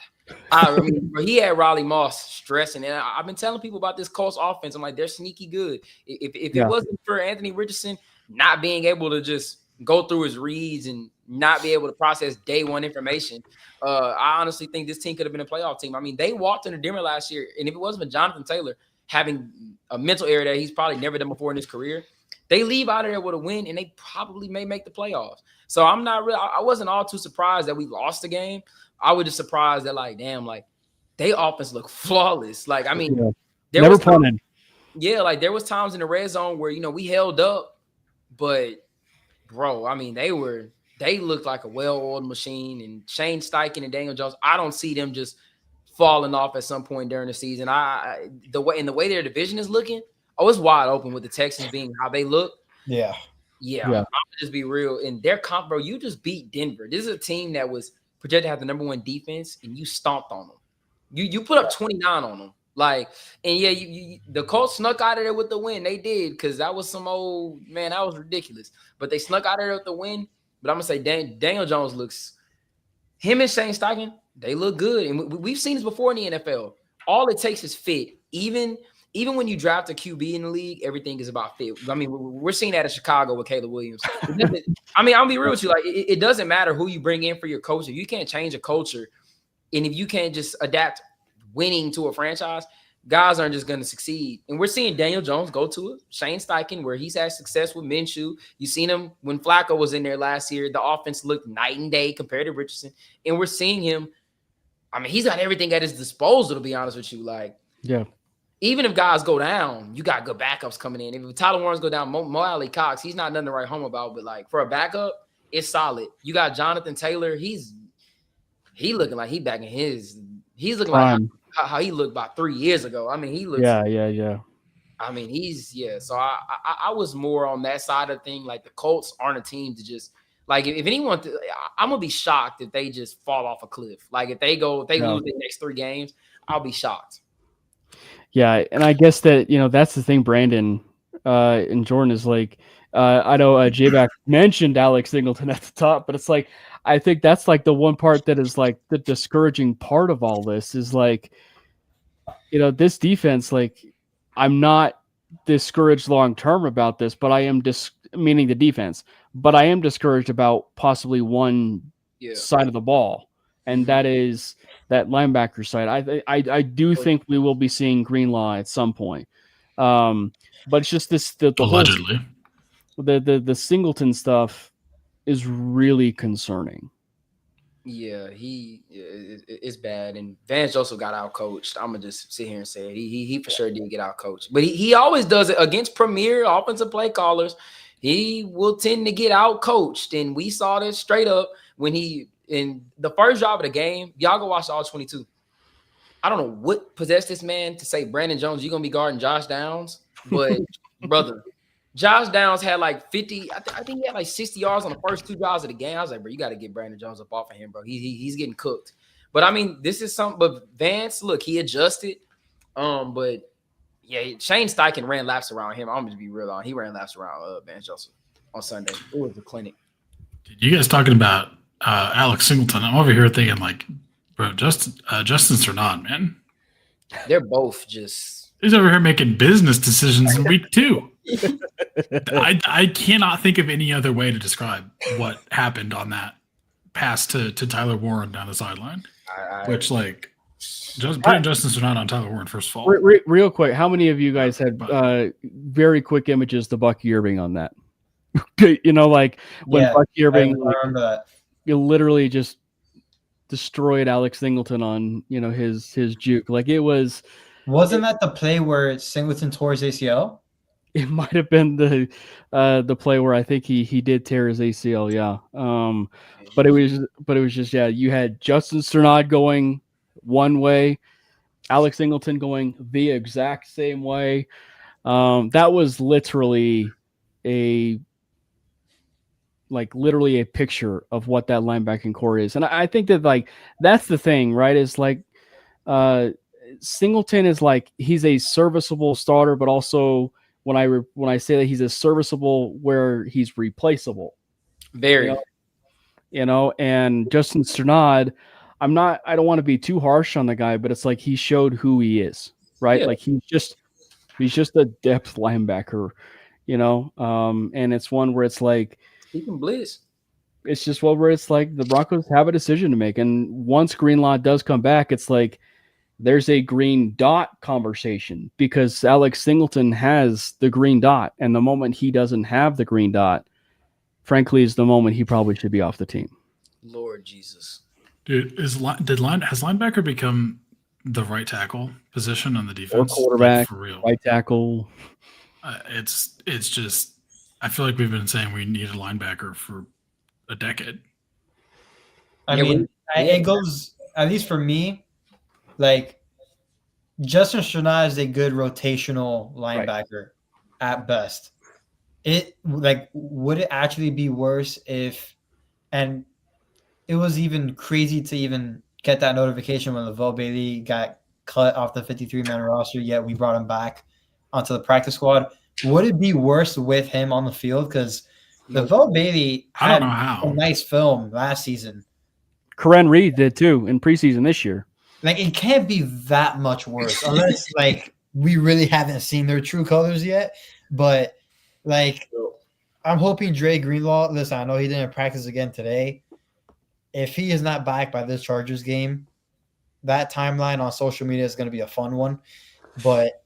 I mean, he had Raleigh Moss stressing, and I've been telling people about this Colts offense. I'm like, they're sneaky good. If it wasn't for Anthony Richardson not being able to just go through his reads and not be able to process day one information, I honestly think this team could have been a playoff team. I mean, they walked into Denver last year, and if it wasn't for Jonathan Taylor having a mental error that he's probably never done before in his career, they leave out of there with a win, and they probably may make the playoffs. So I wasn't all too surprised that we lost the game. I was just surprised that, like, damn, like, they offense looked flawless. Like, I mean, there was punted. Yeah, like there was times in the red zone where, we held up, but bro, I mean, they looked like a well-oiled machine. And Shane Steichen and Daniel Jones, I don't see them just falling off at some point during the season. The way their division is looking, it's wide open with the Texans being how they look. Yeah. I'm gonna just be real. In their comp, bro, you just beat Denver. This is a team that was projected to have the number 1 defense, and you stomped on them. You put up 29 on them. Like, and yeah, the Colts snuck out of there with the win. They did, because that was some old, man, that was ridiculous. But they snuck out of there with the win. But I'm gonna say Daniel Jones looks, him and Shane Steichen, they look good. And we've seen this before in the NFL. All it takes is fit. Even when you draft a QB in the league, everything is about fit. I mean, we're seeing that in Chicago with Caleb Williams. I mean, I'll be real with you. Like, it doesn't matter who you bring in for your culture. You can't change a culture. And if you can't just adapt winning to a franchise, guys aren't just going to succeed. And we're seeing Daniel Jones go to it. Shane Steichen, where he's had success with Minshew. You've seen him when Flacco was in there last year. The offense looked night and day compared to Richardson. And we're seeing him. I mean, he's got everything at his disposal, to be honest with you. Like, yeah. Even if guys go down, you got good backups coming in. If Tyler Warren's go down, Mo Alley Cox, he's not nothing to write home about. But, like, for a backup, it's solid. You got Jonathan Taylor. He looking like he back in his – he's looking like how he looked about 3 years ago. I mean, he looks – Yeah. I mean, so I was more on that side of thing. Like, the Colts aren't a team to just – like, if anyone – I'm going to be shocked if they just fall off a cliff. Like, if they lose the next 3 games, I'll be shocked. Yeah, and I guess that, that's the thing, Brandon and Jordan, is like, I know J-Back mentioned Alex Singleton at the top, but it's like, I think that's like the one part that is like the discouraging part of all this is like, this defense, like, I'm not discouraged long-term about this, but I am meaning the defense, but I am discouraged about possibly one side of the ball. And that is that linebacker side. I do think we will be seeing Greenlaw at some point. But it's just the allegedly the Singleton stuff is really concerning. Yeah, it's bad. And Vance Joseph got out coached. I'm gonna just sit here and say it. He for sure did get out coached. But he always does it against premier offensive play callers. He will tend to get out coached, and we saw this straight up when in the first drive of the game. Y'all go watch all 22. I don't know what possessed this man to say, Brandon Jones, you're going to be guarding Josh Downs. But, brother, Josh Downs had like 50. I think he had like 60 yards on the first 2 drives of the game. I was like, bro, you got to get Brandon Jones up off of him, bro. He's getting cooked. But, I mean, this is something. But Vance, look, he adjusted. But, yeah, Shane Steichen ran laps around him. I'm going to be real on. He ran laps around Vance Joseph on Sunday. It was a clinic. You guys talking about Alex Singleton? I'm over here thinking like, bro, Justin Cernant, man. They're both just. He's over here making business decisions in week 2. I cannot think of any other way to describe what happened on that pass to Tyler Warren down the sideline. Which, like, putting Justin Strnad on Tyler Warren, first of all. Real quick, how many of you guys had very quick images to Bucky Irving on that? You know, like when Bucky Irving, I remember that. You literally just destroyed Alex Singleton on, you know, his juke. Like it was. Wasn't that the play where Singleton tore his ACL? It might have been the play where I think he did tear his ACL, yeah. But it was just you had Justin Strnad going one way, Alex Singleton going the exact same way. That was literally literally a picture of what that linebacking core is. And I think that like that's the thing, right? Is like Singleton is like he's a serviceable starter, but also when I say that he's a serviceable where he's replaceable. Very. You know, and Justin Strnad, I don't want to be too harsh on the guy, but it's like he showed who he is, right? Yeah. Like he's just a depth linebacker, you know? And it's one where it's like he can blitz. It's just one where it's like the Broncos have a decision to make. And once Greenlaw does come back, it's like there's a green dot conversation because Alex Singleton has the green dot. And the moment he doesn't have the green dot, frankly, is the moment he probably should be off the team. Lord Jesus. Dude, has linebacker become the right tackle position on the defense? Or quarterback, for real. Right tackle. It's just, I feel like we've been saying we need a linebacker for a decade. It goes, at least for me, like Justin Strnad is a good rotational linebacker at best. It would it actually be worse if, and it was even crazy to even get that notification when LaVelle Bailey got cut off the 53-man roster, yet we brought him back onto the practice squad. Would it be worse with him on the field? Because LaVelle Bailey had a nice film last season. Karen Reed did too in preseason this year. Like it can't be that much worse unless like we really haven't seen their true colors yet. But like I'm hoping Dre Greenlaw, listen, I know he didn't practice again today. If he is not back by this Chargers game, that timeline on social media is going to be a fun one. But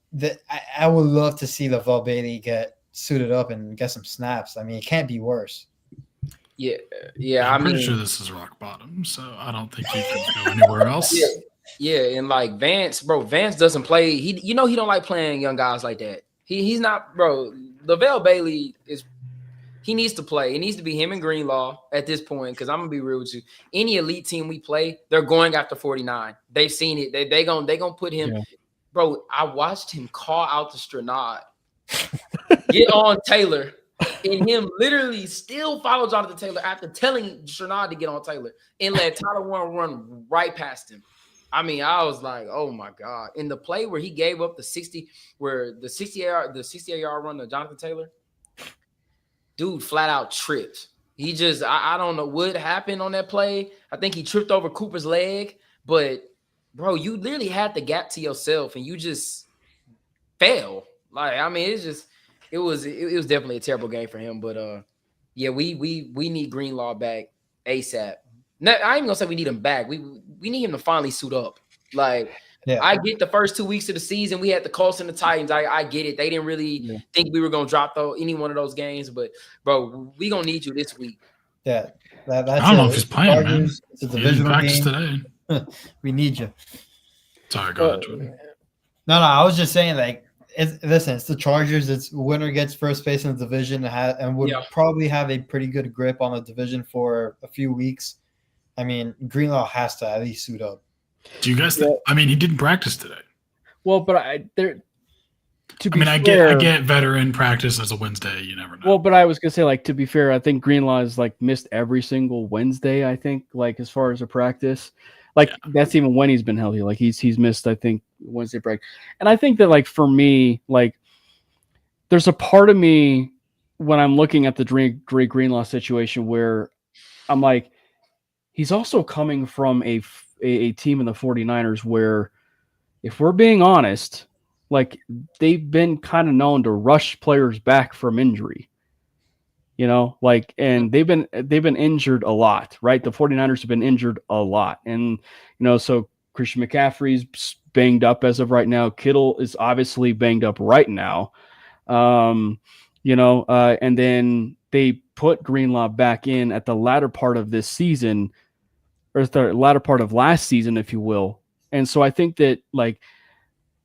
I would love to see LaVelle Bailey get suited up and get some snaps. I mean, it can't be worse. Yeah. I'm pretty sure this is rock bottom, so I don't think he can go anywhere else. Yeah, and like Vance doesn't play. He don't like playing young guys like that. He's not, bro. LaVelle Bailey he needs to play. It needs to be him and Greenlaw at this point. Because I'm gonna be real with you. Any elite team we play, they're going after 49. They've seen it. They gonna put him. Yeah. Bro, I watched him call out to Strnad, get on Taylor, and him literally still follow Jonathan Taylor after telling Strnad to get on Taylor and let Tyler Warren run right past him. I mean, I was like, oh my God. In the play where he gave up the 68-yard run to Jonathan Taylor, dude flat out tripped. He just, I don't know what happened on that play. I think he tripped over Cooper's leg, but bro, you literally had the gap to yourself and you just fell. Like, I mean, it was definitely a terrible game for him. But yeah, we need Greenlaw back ASAP. I ain't even gonna say we need him back. We need him to finally suit up. Like, I get the first 2 weeks of the season, we had the Colts and the Titans. I get it. They didn't really think we were gonna drop any one of those games, but bro, we gonna need you this week. Yeah, that's I don't know if he's playing, man. It's a divisional game today. We need you. Sorry, go ahead, Jordan. No, I was just saying, like, it's the Chargers. It's winner gets first place in the division and would probably have a pretty good grip on the division for a few weeks. I mean, Greenlaw has to at least suit up. Do you guys think? I mean, he didn't practice today. Well, but I get veteran practice as a Wednesday. You never know. Well, but I was gonna say, like, to be fair, I think Greenlaw has like missed every single Wednesday. I think, like, as far as a practice, like that's even when he's been healthy. Like he's missed, I think, Wednesday break. And I think that, like, for me, like, there's a part of me when I'm looking at the Dre Greenlaw situation where I'm like, he's also coming from a team in the 49ers where, if we're being honest, like they've been kind of known to rush players back from injury. And they've been injured a lot, right? The 49ers have been injured a lot. And, so Christian McCaffrey's banged up as of right now. Kittle is obviously banged up right now. And then they put Greenlaw back in at the latter part of this season, or the latter part of last season, if you will. And so I think that,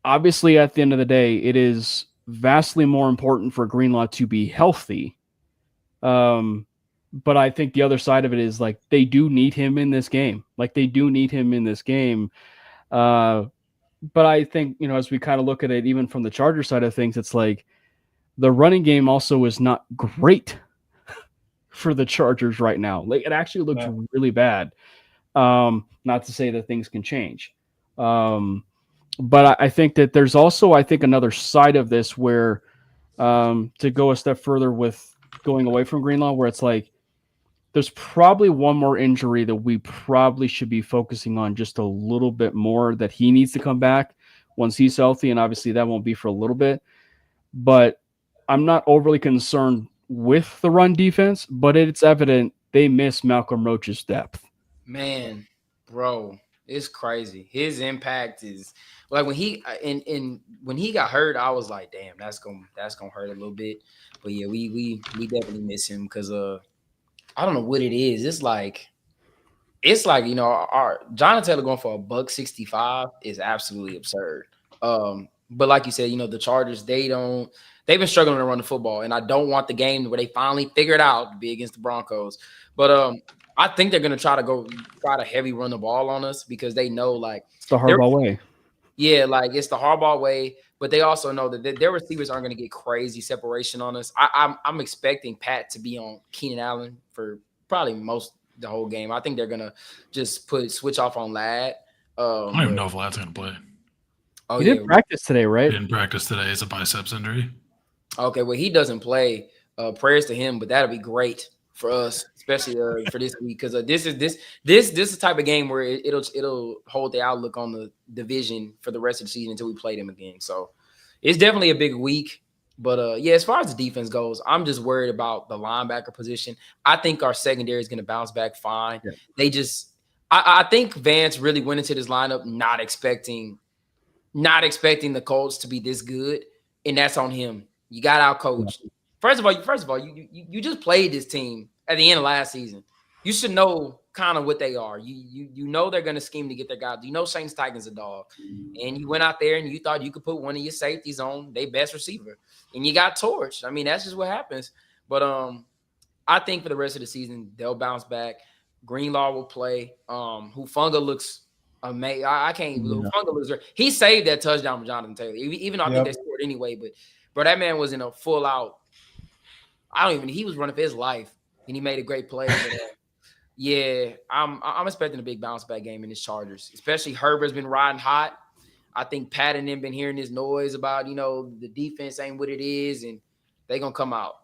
obviously at the end of the day, it is vastly more important for Greenlaw to be healthy. But I think the other side of it is they do need him in this game. But I think, as we kind of look at it, even from the Charger side of things, it's the running game also is not great for the Chargers right now. It actually looks really bad. Not to say that things can change. But I think that there's also, another side of this where, to go a step further with going away from Greenlaw, where it's there's probably one more injury that we probably should be focusing on just a little bit more, that he needs to come back once he's healthy. And obviously that won't be for a little bit, but I'm not overly concerned with the run defense, but it's evident they miss Malcolm Roach's depth. Man, bro, it's crazy. His impact is when he when he got hurt, I was like, damn, that's gonna hurt a little bit. But yeah, we definitely miss him because I don't know what it is. It's like our Jonathan Taylor going for $165 is absolutely absurd. But like you said, the Chargers, they've been struggling to run the football, and I don't want the game where they finally figure it out to be against the Broncos. But I think they're gonna try to heavy run the ball on us because they know it's the Harbaugh way. Yeah, it's the Harbaugh way, but they also know that their receivers aren't going to get crazy separation on us. I'm expecting Pat to be on Keenan Allen for probably the whole game. I think they're going to just switch off on Ladd. I don't even know if Ladd's going to play. Oh, he didn't practice today, right? He didn't practice today. It's a biceps injury. Okay, well, he doesn't play. Prayers to him, but that'll be great for us, especially for this week, because this is the type of game where it'll hold the outlook on the division for the rest of the season until we play them again. So it's definitely a big week. But yeah, as far as the defense goes, I'm just worried about the linebacker position. I think our secondary is going to bounce back fine. Yeah. I think Vance really went into this lineup not expecting the Colts to be this good, and that's on him. You got out-coached. First of all, you just played this team at the end of last season. You should know kind of what they are. You know they're going to scheme to get their guys. You know Shane Steichen's a dog. And you went out there and you thought you could put one of your safeties on their best receiver. And you got torched. I mean, that's just what happens. But I think for the rest of the season, they'll bounce back. Greenlaw will play. Hufanga looks amazing. I can't even. Hufanga looks great. He saved that touchdown from Jonathan Taylor. Even though I think they scored anyway. But, bro, that man was in a full-out. He was running for his life. And he made a great play. But, yeah, I'm expecting a big bounce back game in this Chargers, especially Herbert's been riding hot. I think Pat and them been hearing this noise about, the defense ain't what it is, and they're going to come out.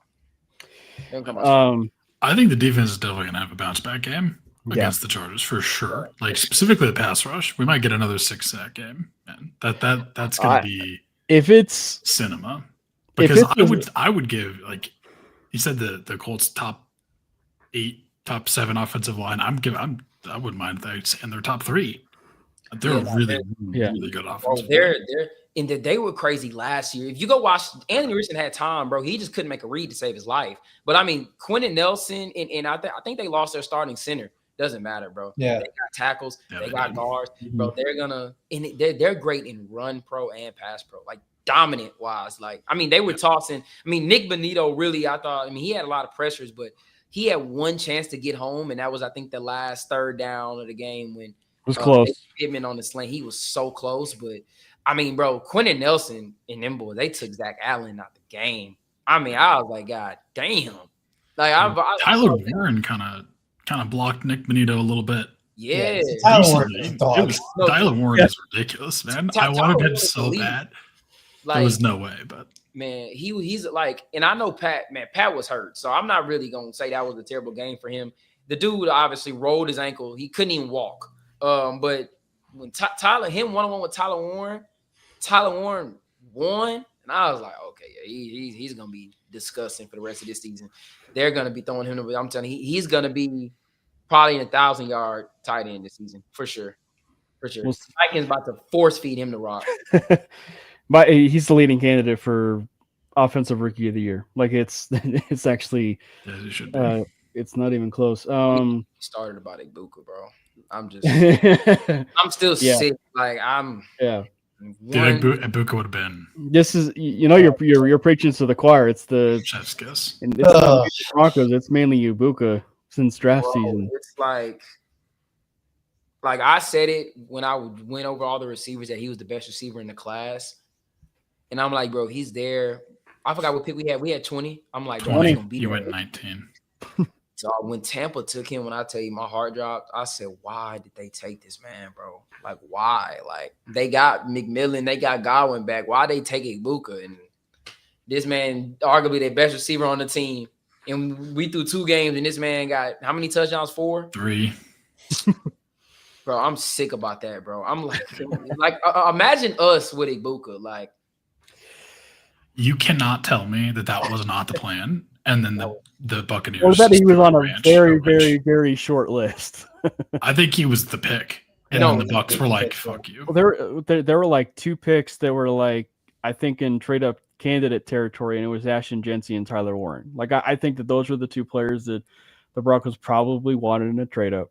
I think the defense is definitely going to have a bounce back game against the Chargers for sure. Specifically the pass rush. We might get another 6-sack game. Man, that's going to be if it's cinema. Because I would give, you said the Colts top 8, top 7 offensive line. I wouldn't mind if they in their top 3. They're really good offensive. Bro, they were crazy last year. If you go watch, Anthony Richardson had time, bro. He just couldn't make a read to save his life. But I mean, Quentin Nelson and I think they lost their starting center. Doesn't matter, bro. Yeah, they got tackles, they got guards, bro. They're great in run pro and pass pro, dominant wise. They were tossing. Nick Bonito really, he had a lot of pressures, but he had one chance to get home, and that was, I think, the last third down of the game when it was close. Pittman on the slant. He was so close, but bro, Quentin Nelson and them boys, they took Zach Allen out the game. I was like, God damn. Tyler Warren kind of blocked Nick Bonito a little bit. Yeah. Tyler Warren is ridiculous, man. I wanted him so bad. There was no way, but man, he's and I know Pat was hurt, so I'm not really gonna say that was a terrible game for him. The dude obviously rolled his ankle; he couldn't even walk. But when Tyler, him 1-on-1 with Tyler Warren won, and I was like, okay, yeah, he's gonna be disgusting for the rest of this season. They're gonna be throwing him. I'm telling you, he's gonna be probably an 1,000-yard tight end this season for sure. For sure. Vikings about to force feed him the rock. But he's the leading candidate for offensive rookie of the year. Like it's actually it should be. It's not even close. He started about Ibuka, bro. I'm just I'm still sick. Like I'm Ibuka would have been. This is you're preaching to the choir. It's the chef's kiss. And it's not the Broncos. It's mainly Ibuka since draft season. It's like I said it when I went over all the receivers that he was the best receiver in the class. And I'm like, bro, he's there. I forgot what pick we had. We had 20. I'm like, bro, 20. He's gonna be You there. went 19. So when Tampa took him, when I tell you my heart dropped, I said, why did they take this man, bro? Like, why? Like, they got McMillan, they got Godwin back. Why they take Ibuka? And this man, arguably their best receiver on the team. And we threw 2 games, and this man got how many touchdowns? 4? 3. Bro, I'm sick about that, bro. I'm like imagine us with Ibuka. Like, you cannot tell me that was not the plan. And then the Buccaneers. Or that he was on a very, very, very short list. I think he was the pick. And then the Bucs were like, fuck you. Well, there were like 2 picks that were like, I think in trade up candidate territory, and it was Ashton Jency and Tyler Warren. Like I think that those were the 2 players that the Broncos probably wanted in a trade up.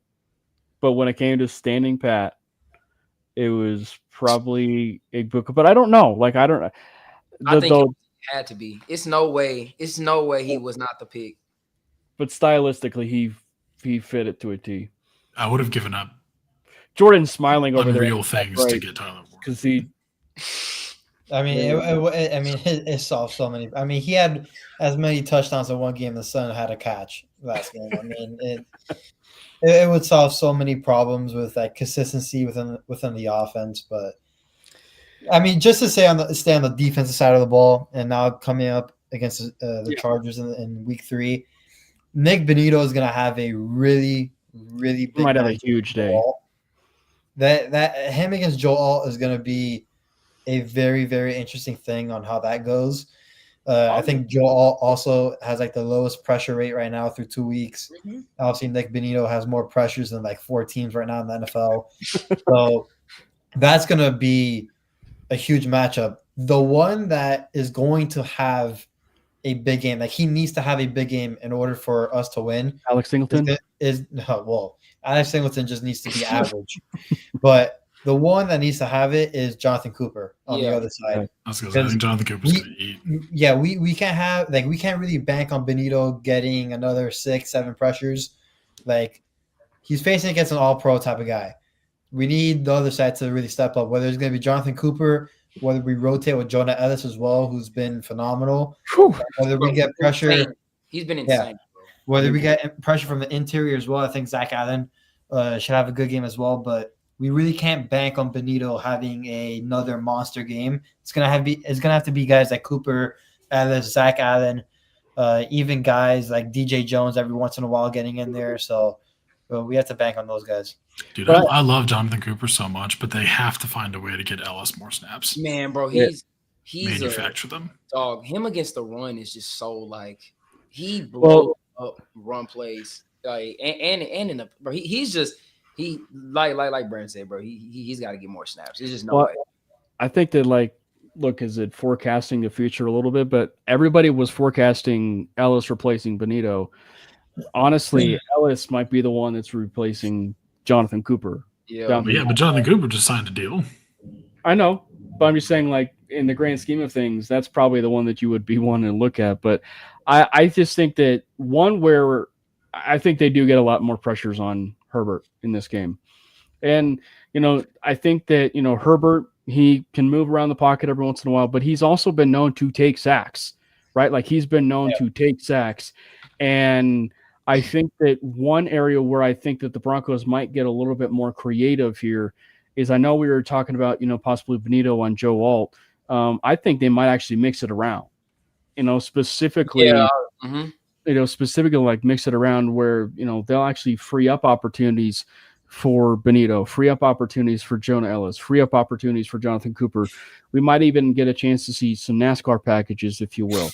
But when it came to standing pat, it was probably Ibuka. But I don't know. Like I don't. I think it had to be. It's no way he was not the pick. But stylistically, he fit it to a T. I would have given up. Jordan's smiling over there. Unreal things to get Tyler Warren. Because he. I mean, it solved so many. I mean, he had as many touchdowns in one game the Sun had a catch last game. I mean, it would solve so many problems with that consistency within the offense. But I mean, just to stay on the defensive side of the ball, and now coming up against the Chargers in week 3, Nick Benito is going to have a really, really big. Might have a huge day. That him against Joe Alt is going to be a very, very interesting thing on how that goes. I think Joe Alt also has like the lowest pressure rate right now through 2 weeks. Mm-hmm. Obviously, Nick Benito has more pressures than like 4 teams right now in the NFL. So that's going to be a huge matchup. The one that is going to have a big game, like he needs to have a big game in order for us to win. Alex Singleton Alex Singleton just needs to be average. But the one that needs to have it is Jonathan Cooper on the other side. I was going to say, I think Jonathan Cooper's going to eat. Yeah, we can't really bank on Benito getting another 6-7 pressures. Like, he's facing against an all-pro type of guy. We need the other side to really step up, whether it's going to be Jonathan Cooper, whether we rotate with Jonah Ellis as well, who's been phenomenal. Whether we get pressure. He's been insane. Whether we get pressure from the interior as well. I think Zach Allen should have a good game as well, but we really can't bank on Benito having another monster game. It's gonna have to be guys like Cooper, Ellis, Zach Allen, even guys like DJ Jones every once in a while getting in there. So we have to bank on those guys. Dude, I love Jonathan Cooper so much, but they have to find a way to get Ellis more snaps. Man, bro, he's manufacture them. Dog, him against the run is just so like he blew up run plays. Like and in the bro, he's just. He like Brandon said, bro. He's got to get more snaps. There's just no way. I think that is it forecasting the future a little bit? But everybody was forecasting Ellis replacing Benito. Honestly, Ellis might be the one that's replacing Jonathan Cooper. But Jonathan Cooper just signed a deal. I know, but I'm just saying, like in the grand scheme of things, that's probably the one that you would be wanting to look at. But I just think that one where I think they do get a lot more pressures on Herbert in this game. And, I think that, Herbert, he can move around the pocket every once in a while, but he's also been known to take sacks, right? Like he's been known to take sacks. And I think that one area where I think that the Broncos might get a little bit more creative here is I know we were talking about, possibly Benito on Joe Alt. I think they might actually mix it around, specifically. Yeah. Mm-hmm. Specifically like mix it around where, they'll actually free up opportunities for Benito, free up opportunities for Jonah Ellis, free up opportunities for Jonathan Cooper. We might even get a chance to see some NASCAR packages, if you will.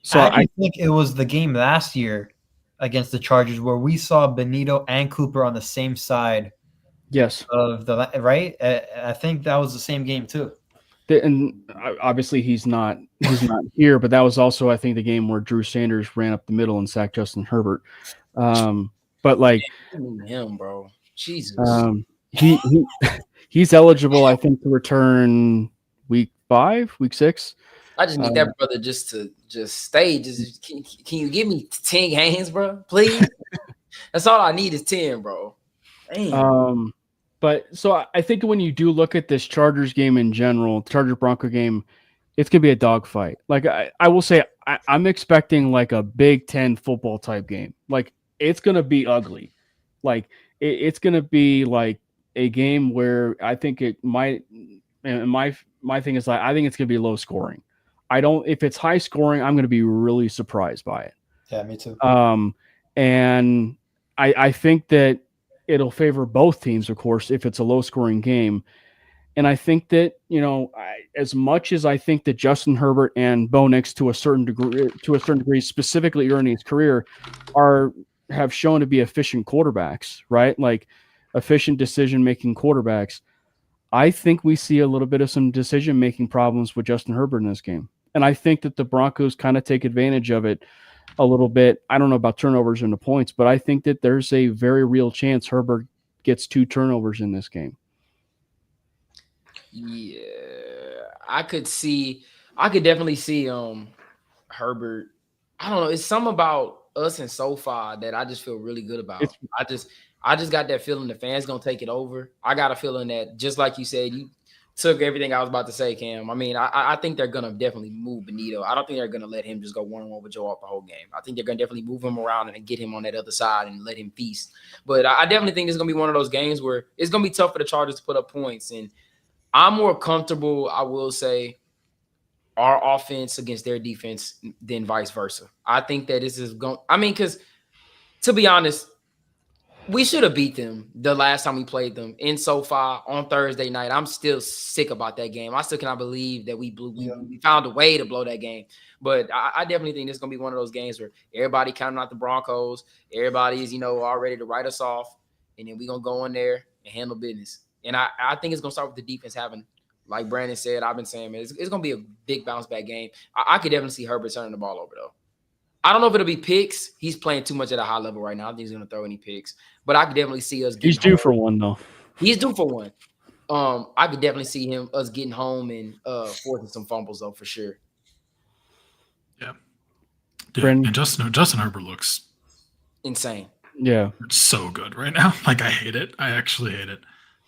So I think it was the game last year against the Chargers where we saw Benito and Cooper on the same side. Yes. Of the right. I think that was the same game too. And obviously he's not here, but that was also, I think, the game where Drew Sanders ran up the middle and sacked Justin Herbert. But like him, bro, Jesus, he's eligible, I think, to return week 6. I just need that brother just to stay. Can you give me 10 games, bro? Please. That's all I need is 10, bro. Damn. But so I think when you do look at this Chargers game in general, Chargers Bronco game, it's gonna be a dogfight. Like I will say, I'm expecting like a Big Ten football type game. Like it's gonna be ugly. Like it's gonna be like a game where I think it might. And my thing is like I think it's gonna be low scoring. If it's high scoring, I'm gonna be really surprised by it. Yeah, me too. And I think that it'll favor both teams, of course, if it's a low-scoring game. And I think that, as much as I think that Justin Herbert and Bo Nix to a certain degree, specifically early in his career, have shown to be efficient quarterbacks, right? Like efficient decision-making quarterbacks. I think we see a little bit of some decision-making problems with Justin Herbert in this game. And I think that the Broncos kind of take advantage of it a little bit. I don't know about turnovers and the points, but I think that there's a very real chance Herbert gets 2 turnovers in this game. Yeah, I could definitely see Herbert. I don't know. It's something about us and SoFi that I just feel really good about. I just got that feeling the fans gonna take it over. I got a feeling that, just like you said, you took everything I was about to say, Cam. I mean, I think they're gonna definitely move Benito. I don't think they're gonna let him just go 1-on-1 with Joe off the whole game. I think they're gonna definitely move him around and get him on that other side and let him feast. But I definitely think it's gonna be one of those games where it's gonna be tough for the Chargers to put up points. And I'm more comfortable, I will say, our offense against their defense than vice versa. I think that this is going. I mean, because to be honest, we should have beat them the last time we played them in SoFi on Thursday night. I'm still sick about that game. I still cannot believe that we found a way to blow that game. But I definitely think this is going to be one of those games where everybody counting out the Broncos. Everybody is, all ready to write us off. And then we're going to go in there and handle business. And I think it's going to start with the defense having, like Brandon said, I've been saying, man, it's going to be a big bounce back game. I could definitely see Herbert turning the ball over, though. I don't know if it'll be picks. He's playing too much at a high level right now. I don't think he's going to throw any picks. But I could definitely see us getting He's due for one, though. He's due for one. I could definitely see us getting home and forcing some fumbles, though, for sure. Yeah. And Justin Herbert looks insane. Yeah. So good right now. Like, I hate it. I actually hate it.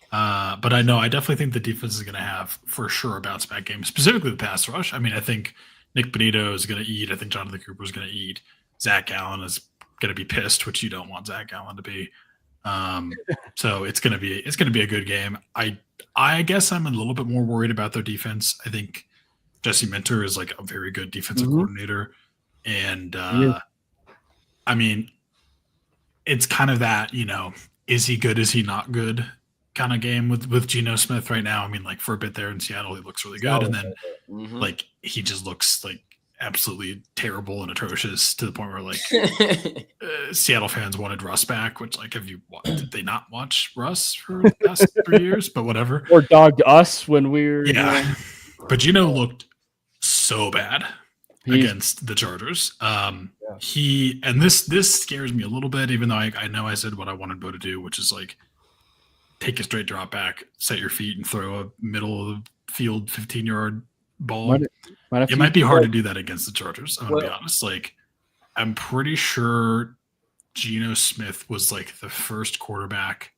But I definitely think the defense is going to have, for sure, a bounce back game, specifically the pass rush. I mean, I think Nick Benito is going to eat. I think Jonathan Cooper is going to eat. Zach Allen is going to be pissed, which you don't want Zach Allen to be. So it's going to be a good game. I guess I'm a little bit more worried about their defense. I think Jesse Minter is like a very good defensive coordinator. And I mean, it's kind of that, is he good? Is he not good? Kind of game with Geno Smith right now. I mean, like for a bit there in Seattle, he looks really good. And then like he just looks like absolutely terrible and atrocious to the point where like Seattle fans wanted Russ back, which like, did they not watch Russ for the past 3 years? But whatever. Or dogged us when we were. Yeah. But Geno looked so bad against the Chargers. This scares me a little bit, even though I know I said what I wanted Bo to do, which is like, take a straight drop back, set your feet, and throw a middle of the field 15-yard ball. It might be hard to do that against the Chargers. I'm going to be honest. Like, I'm pretty sure Geno Smith was like the first quarterback,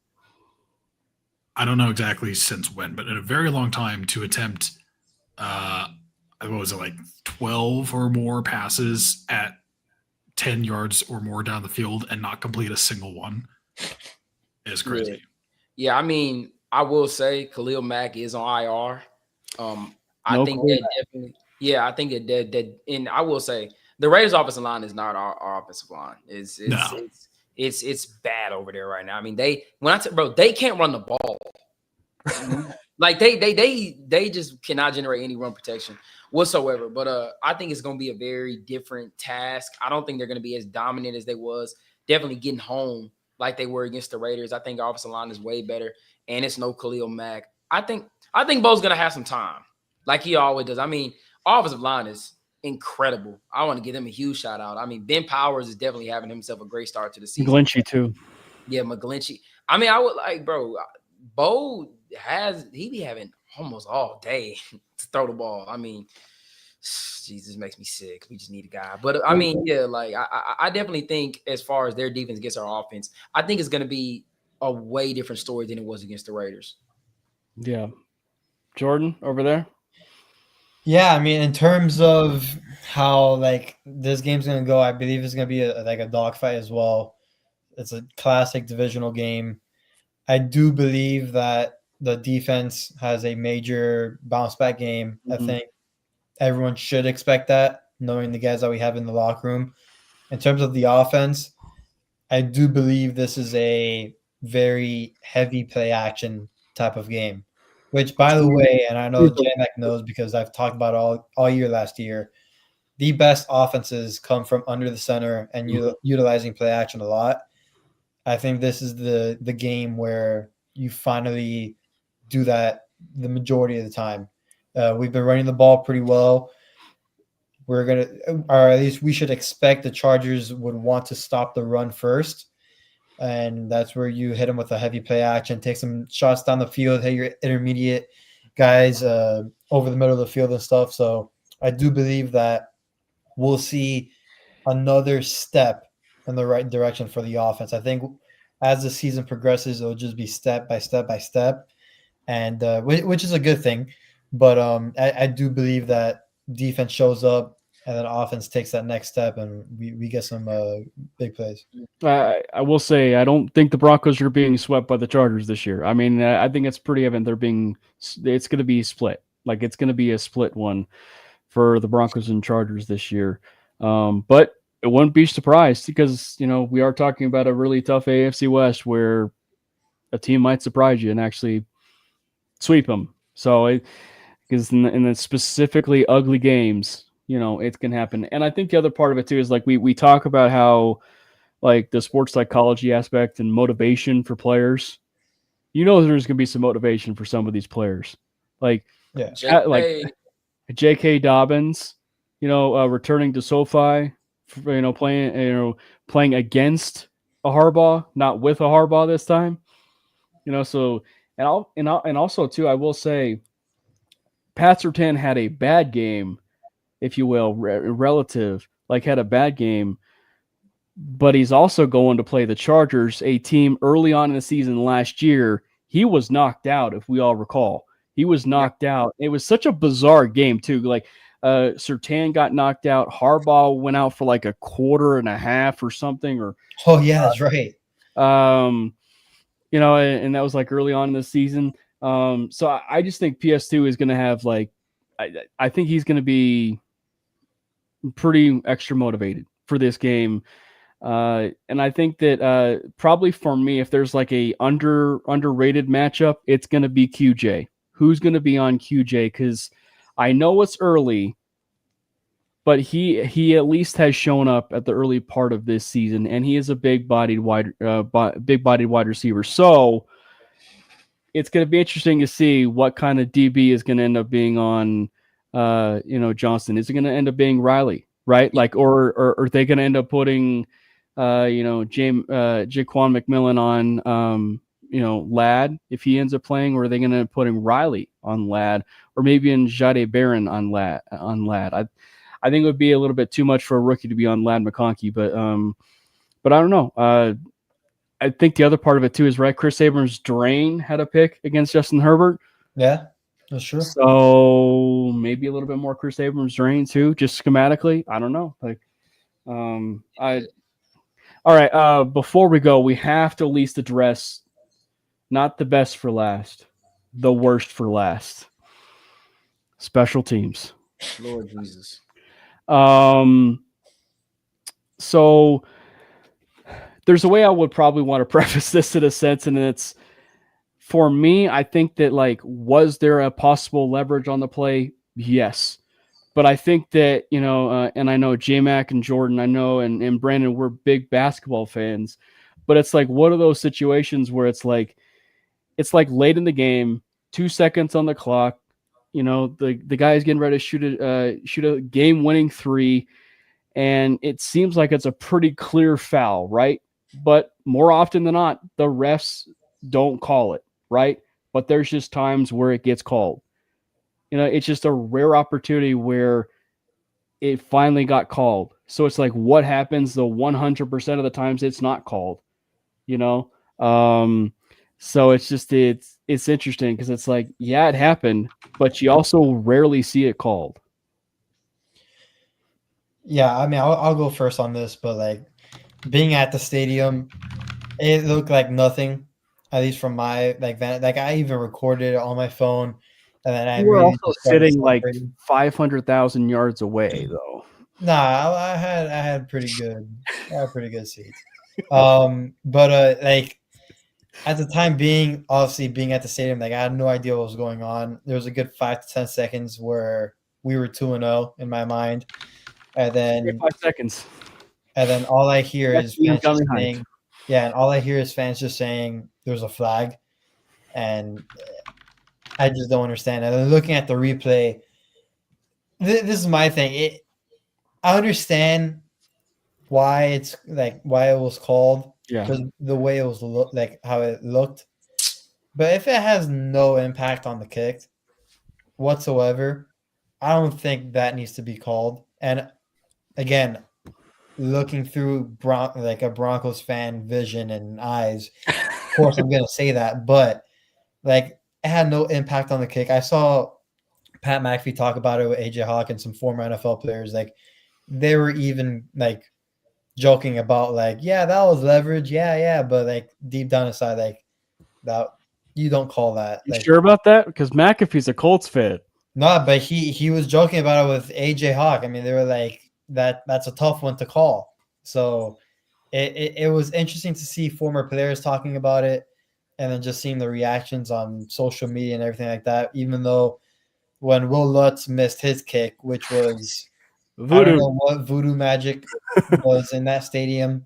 I don't know exactly since when, but in a very long time to attempt, 12 or more passes at 10 yards or more down the field and not complete a single one. Is crazy. Yeah, I mean, I will say Khalil Mack is on IR. I think that definitely. Yeah, I think that and I will say the Raiders' offensive line is not our offensive line. It's It's bad over there right now. I mean, they can't run the ball. Like they just cannot generate any run protection whatsoever. But I think it's gonna be a very different task. I don't think they're gonna be as dominant as they was. Definitely getting home like they were against the Raiders. I think the offensive line is way better, and it's no Khalil Mack. I think Bo's gonna have some time, like he always does. I mean, offensive line is incredible. I want to give him a huge shout out. I mean, Ben Powers is definitely having himself a great start to the season. McGlinchey too. Yeah, McGlinchey. I mean, I would like, bro. Bo he be having almost all day to throw the ball. I mean, Jesus makes me sick. We just need a guy. But I mean, yeah, like I definitely think as far as their defense against our offense, I think it's going to be a way different story than it was against the Raiders. Yeah. Jordan over there. Yeah, I mean, in terms of how like this game's gonna go, I believe it's gonna be a dogfight as well. It's a classic divisional game. I do believe that the defense has a major bounce back game. I think everyone should expect that, knowing the guys that we have in the locker room. In terms of the offense, I do believe this is a very heavy play action type of game. Which, by the way, and I know J-Mac knows because I've talked about all year last year, the best offenses come from under the center and utilizing play action a lot. I think this is the game where you finally do that the majority of the time. We've been running the ball pretty well. We're going to, or at least we should expect the Chargers would want to stop the run first. And that's where you hit them with a heavy play action, take some shots down the field, hit your intermediate guys over the middle of the field and stuff. So I do believe that we'll see another step in the right direction for the offense. I think as the season progresses, it'll just be step by step by step, and which is a good thing. But I do believe that defense shows up and then offense takes that next step, and we get some big plays. I will say I don't think the Broncos are being swept by the Chargers this year. I mean, I think it's pretty evident it's going to be split. Like it's going to be a split one for the Broncos and Chargers this year. But it wouldn't be surprised because, we are talking about a really tough AFC West where a team might surprise you and actually sweep them. So because in the specifically ugly games, it can happen. And I think the other part of it too is like we talk about how like the sports psychology aspect and motivation for players. There's going to be some motivation for some of these players. Like, like J.K. Dobbins, returning to SoFi, playing against a Harbaugh, not with a Harbaugh this time. So and also too, I will say, Pat Surtain had a bad game, if you will, relative, like had a bad game, but he's also going to play the Chargers, a team early on in the season last year. He was knocked out, if we all recall. He was knocked out. It was such a bizarre game too. Like Surtain got knocked out. Harbaugh went out for like a quarter and a half or something. Oh yeah, that's right. And that was like early on in the season. So I just think PS2 is going to have like, I think he's going to be pretty extra motivated for this game. And I think that probably for me, if there's like a underrated matchup, it's going to be QJ. Who's going to be on QJ? Because I know it's early, but he at least has shown up at the early part of this season, and he is a big-bodied wide receiver. So it's going to be interesting to see what kind of DB is going to end up being on, Johnston. Is it going to end up being Riley, right? Like, or are they going to end up putting, Jaquan McMillan on, Ladd if he ends up playing, or are they going to putting Riley on Ladd, or maybe in Jade Barron on Ladd? I think it would be a little bit too much for a rookie to be on Ladd McConkey, but I don't know. I think the other part of it too is right. Chris Abrams' drain had a pick against Justin Herbert. Yeah, that's true. So maybe a little bit more Chris Abrams' drain too, just schematically. I don't know. Like, all right. Before we go, we have to at least address not the best for last, the worst for last. Special teams. Lord Jesus. So there's a way I would probably want to preface this in a sense, and it's for me. I think that like, was there a possible leverage on the play? Yes. But I think that, and I know J-Mac and Jordan, I know, and Brandon, we're big basketball fans, but it's like, what are those situations where it's like late in the game, 2 seconds on the clock, the guy's getting ready to shoot a game-winning three, and it seems like it's a pretty clear foul, right? But more often than not, the refs don't call it, right? But there's just times where it gets called. It's just a rare opportunity where it finally got called. So it's like, what happens the 100% of the times it's not called, so it's just, it's interesting because it's like, yeah, it happened, but you also rarely see it called. Yeah, I mean, I'll go first on this, but like being at the stadium, it looked like nothing, at least from my like I even recorded it on my phone, and then I You were really also started sitting like celebrating. 500,000 yards away, though. Nah, I had pretty good seats. But like at the time being, obviously being at the stadium, like I had no idea what was going on. There was a good 5 to 10 seconds where we were 2-0 in my mind, and then 5 seconds. all I hear That's is fans coming just behind. saying, yeah, and all I hear is fans just saying there's a flag, and I just don't understand. And then looking at the replay, this is my thing. I understand why it's like why it was called, Yeah. because the way it was like how it looked. But if it has no impact on the kick whatsoever, I don't think that needs to be called. And again, looking through like a Broncos fan vision and eyes, of course I'm gonna say that, but like it had no impact on the kick. I saw Pat McAfee talk about it with AJ Hawk and some former NFL players. Like they were even like joking about like, yeah, that was leverage, yeah, but like deep down inside, like that you don't call that. You Like sure about that? Because McAfee's a Colts fan. no, but he was joking about it with AJ Hawk. I mean, they were like that's a tough one to call. So it was interesting to see former players talking about it, and then just seeing the reactions on social media and everything like that. Even though when Will Lutz missed his kick, which was I don't Voodoo. know what voodoo magic was in that stadium,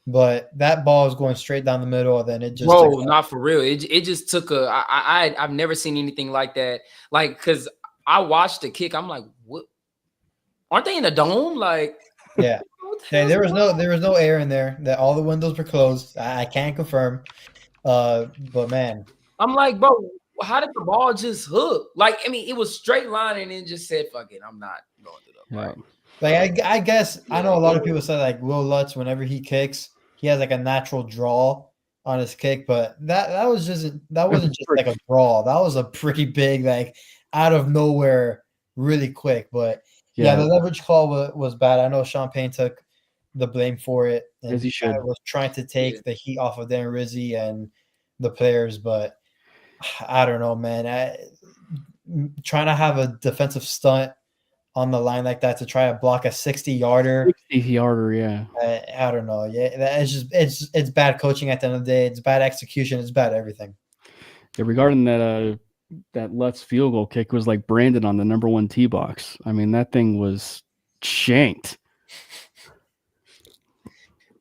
but that ball was going straight down the middle, and then it just Bro, took not for real. It just took I've never seen anything like that. Like, because I watched the kick, I'm like, what? Aren't they in a dome? Like, yeah. what the Yeah, hell's going on? there was no air in there. That all the windows were closed. I can't confirm. But man, I'm like, bro, how did the ball just hook? Like, I mean, it was straight line and then just said, fuck it, I'm not going through the Yeah. right. like I guess I know a lot of people Yeah. say like Will Lutz, whenever he kicks, he has like a natural draw on his kick, but that wasn't just like a draw. That was a pretty big, like out of nowhere, really quick. But yeah, the leverage call was bad. I know Sean Payne took the blame for it, and As he should. was trying to take the heat off of Dan Rizzi and the players, but I don't know, man. Trying to have a defensive stunt on the line like that to try to block a 60-yarder. 60-yarder, yeah. I don't know. Yeah, it's just it's bad coaching at the end of the day. It's bad execution. It's bad everything. Yeah, regarding that Lutz field goal kick was like Brandon on the number 1 tee box. I mean, that thing was shanked.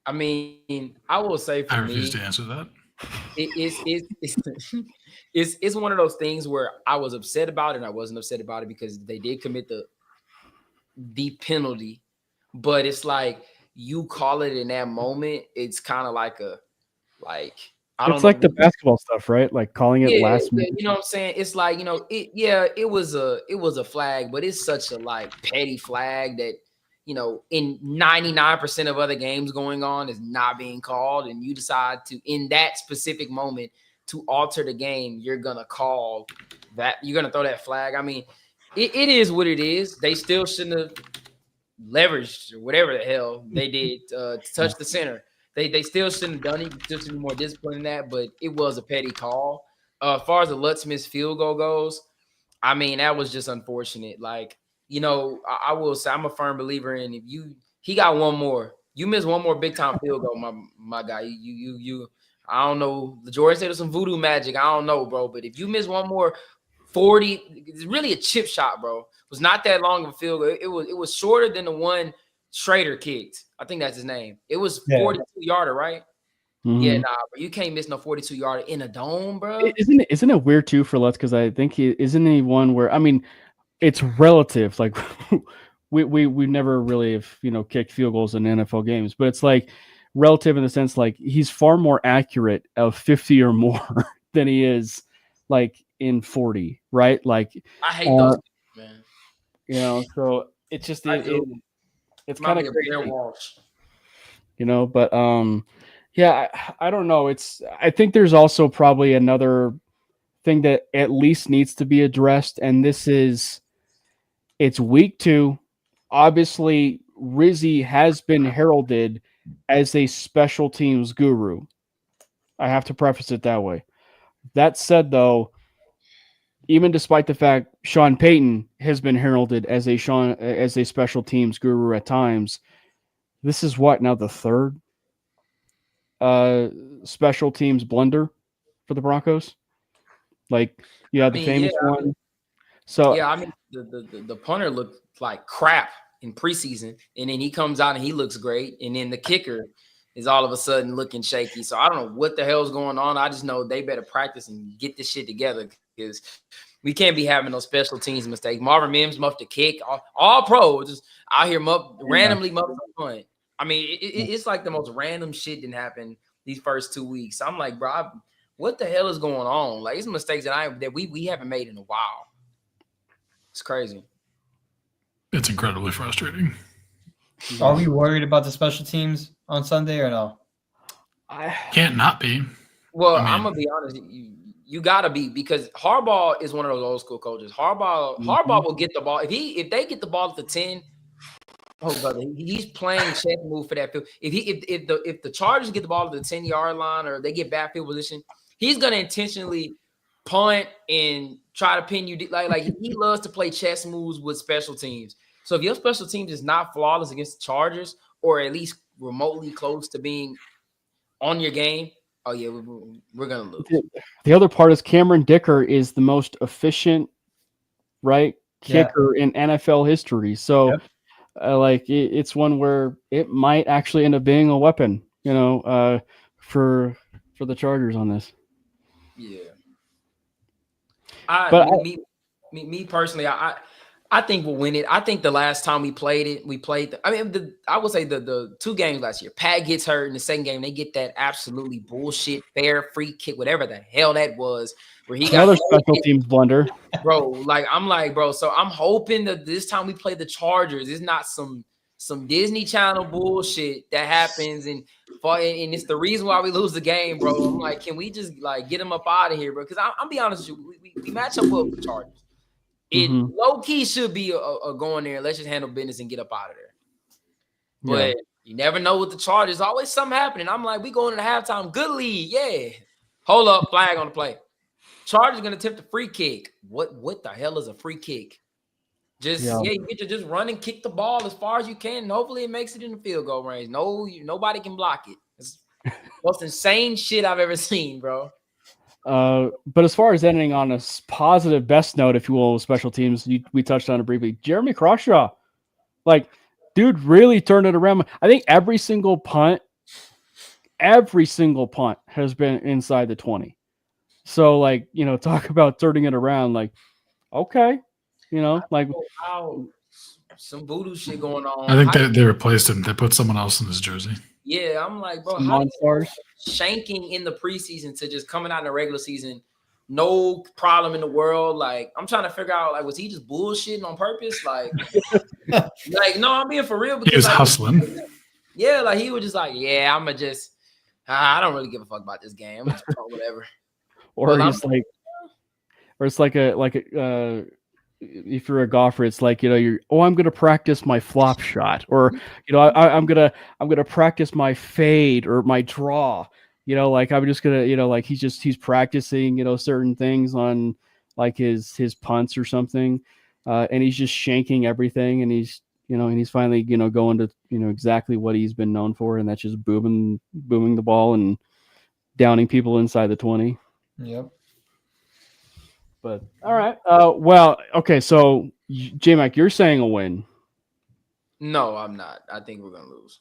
I mean, I will say for I me, refuse to answer that. It's one of those things where I was upset about it and I wasn't upset about it because they did commit the penalty, but it's like you call it in that moment. It's kind of like I don't It's know. like the basketball stuff, right? Like calling it last minute. You know what I'm saying? It's like, it was a flag, but it's such a like petty flag that, in 99% of other games going on is not being called, and you decide to, in that specific moment, to alter the game, you're gonna call that, you're gonna throw that flag. I mean, it is what it is. They still shouldn't have leveraged or whatever the hell they did to touch the center. They still shouldn't have done it. Just to be more disciplined in that, but it was a petty call. As far as the Lutz missed field goal goes, I mean, that was just unfortunate. Like, I will say I'm a firm believer in he got one more. You miss one more big time field goal, my guy. You. I don't know. The Jordan said there's some voodoo magic. I don't know, bro. But if you miss one more 40, it's really a chip shot, bro. It was not that long of a field goal. It was shorter than the one Schrader kicked. I think that's his name. It was 42-yarder, right? Mm-hmm. Yeah, nah, bro. You can't miss no 42-yarder in a dome, bro. Isn't it weird too for Lutz? Because I think isn't he one where, I mean, it's relative. Like we never really have, kicked field goals in NFL games, but it's like relative in the sense like he's far more accurate of 50 or more than he is like in 40, right? Like I hate those people, man. So it's just it's kind of crazy. But yeah, I don't know. I think there's also probably another thing that at least needs to be addressed, and it's week 2. Obviously, Rizzy has been heralded as a special teams guru. I have to preface it that way. That said, though, even despite the fact Sean Payton has been heralded as a special teams guru at times, this is what now the third special teams blunder for the Broncos. Like you had the famous one. So yeah, I mean the punter looked like crap in preseason, and then he comes out and he looks great, and then the kicker is all of a sudden looking shaky. So I don't know what the hell's going on. I just know they better practice and get this shit together because we can't be having those special teams mistakes. Marvin Mims muffed a kick, all pro, just out here randomly muffed a punt. I mean, it's like the most random shit didn't happen these first 2 weeks. I'm like, bro, what the hell is going on? Like, it's mistakes that we haven't made in a while. It's crazy. It's incredibly frustrating. Are we worried about the special teams on Sunday or no? I can't not be. Well, I'm gonna be honest. You gotta be, because Harbaugh is one of those old school coaches. Harbaugh will get the ball if they get the ball at the 10. Oh, brother, he's playing check move for that field. If the Chargers get the ball at the 10-yard line or they get bad field position, he's gonna intentionally punt and try to pin you. Like he loves to play chess moves with special teams. So if your special teams is not flawless against the Chargers, or at least remotely close to being on your game, oh yeah, we're gonna lose. The other part is Cameron Dicker is the most efficient, right, kicker in NFL history. So, it's one where it might actually end up being a weapon, for the Chargers on this. Yeah. Me personally, I think we'll win it. I think the last time we played it, I would say the 2 games last year, Pat gets hurt in the second game. They get that absolutely bullshit, fair free kick, whatever the hell that was, where he got another special teams blunder. Bro, bro, so I'm hoping that this time we play the Chargers, it's not some Disney Channel bullshit that happens and it's the reason why we lose the game, bro. I'm like, can we just get them up out of here, bro? Because I'm be honest with you, we match up well with the Chargers. It low key should be a going there. Let's just handle business and get up out of there. But you never know with the Chargers. Always something happening. I'm like, we going into halftime. Good lead, yeah. Hold up, flag on the play. Chargers gonna attempt a free kick. What the hell is a free kick? You get to just run and kick the ball as far as you can, and hopefully it makes it in the field goal range. Nobody can block it. It's the most insane shit I've ever seen, bro. But as far as ending on a positive best note, if you will, with special teams, we touched on it briefly. Jeremy Crawshaw, dude really turned it around. I think every single punt has been inside the 20. So, talk about turning it around. Okay, some voodoo shit going on. I think they replaced him. They put someone else in his jersey. Yeah, I'm like, bro, how shanking in the preseason to just coming out in the regular season, no problem in the world. I'm trying to figure out, was he just bullshitting on purpose? No, I'm being for real. Because, he was hustling. Yeah, he was just yeah, I'm gonna just, I don't really give a fuck about this game. I'm just whatever. Or it's like if you're a golfer, it's like, I'm going to practice my flop shot, or, I'm going to practice my fade or my draw, I'm just going to, he's practicing, certain things on his punts or something. And he's just shanking everything. And and he's finally, going to, exactly what he's been known for, and that's just booming the ball and downing people inside the 20. Yep. But all right. Well, okay. So J-Mac, you're saying a win. No, I'm not. I think we're gonna lose.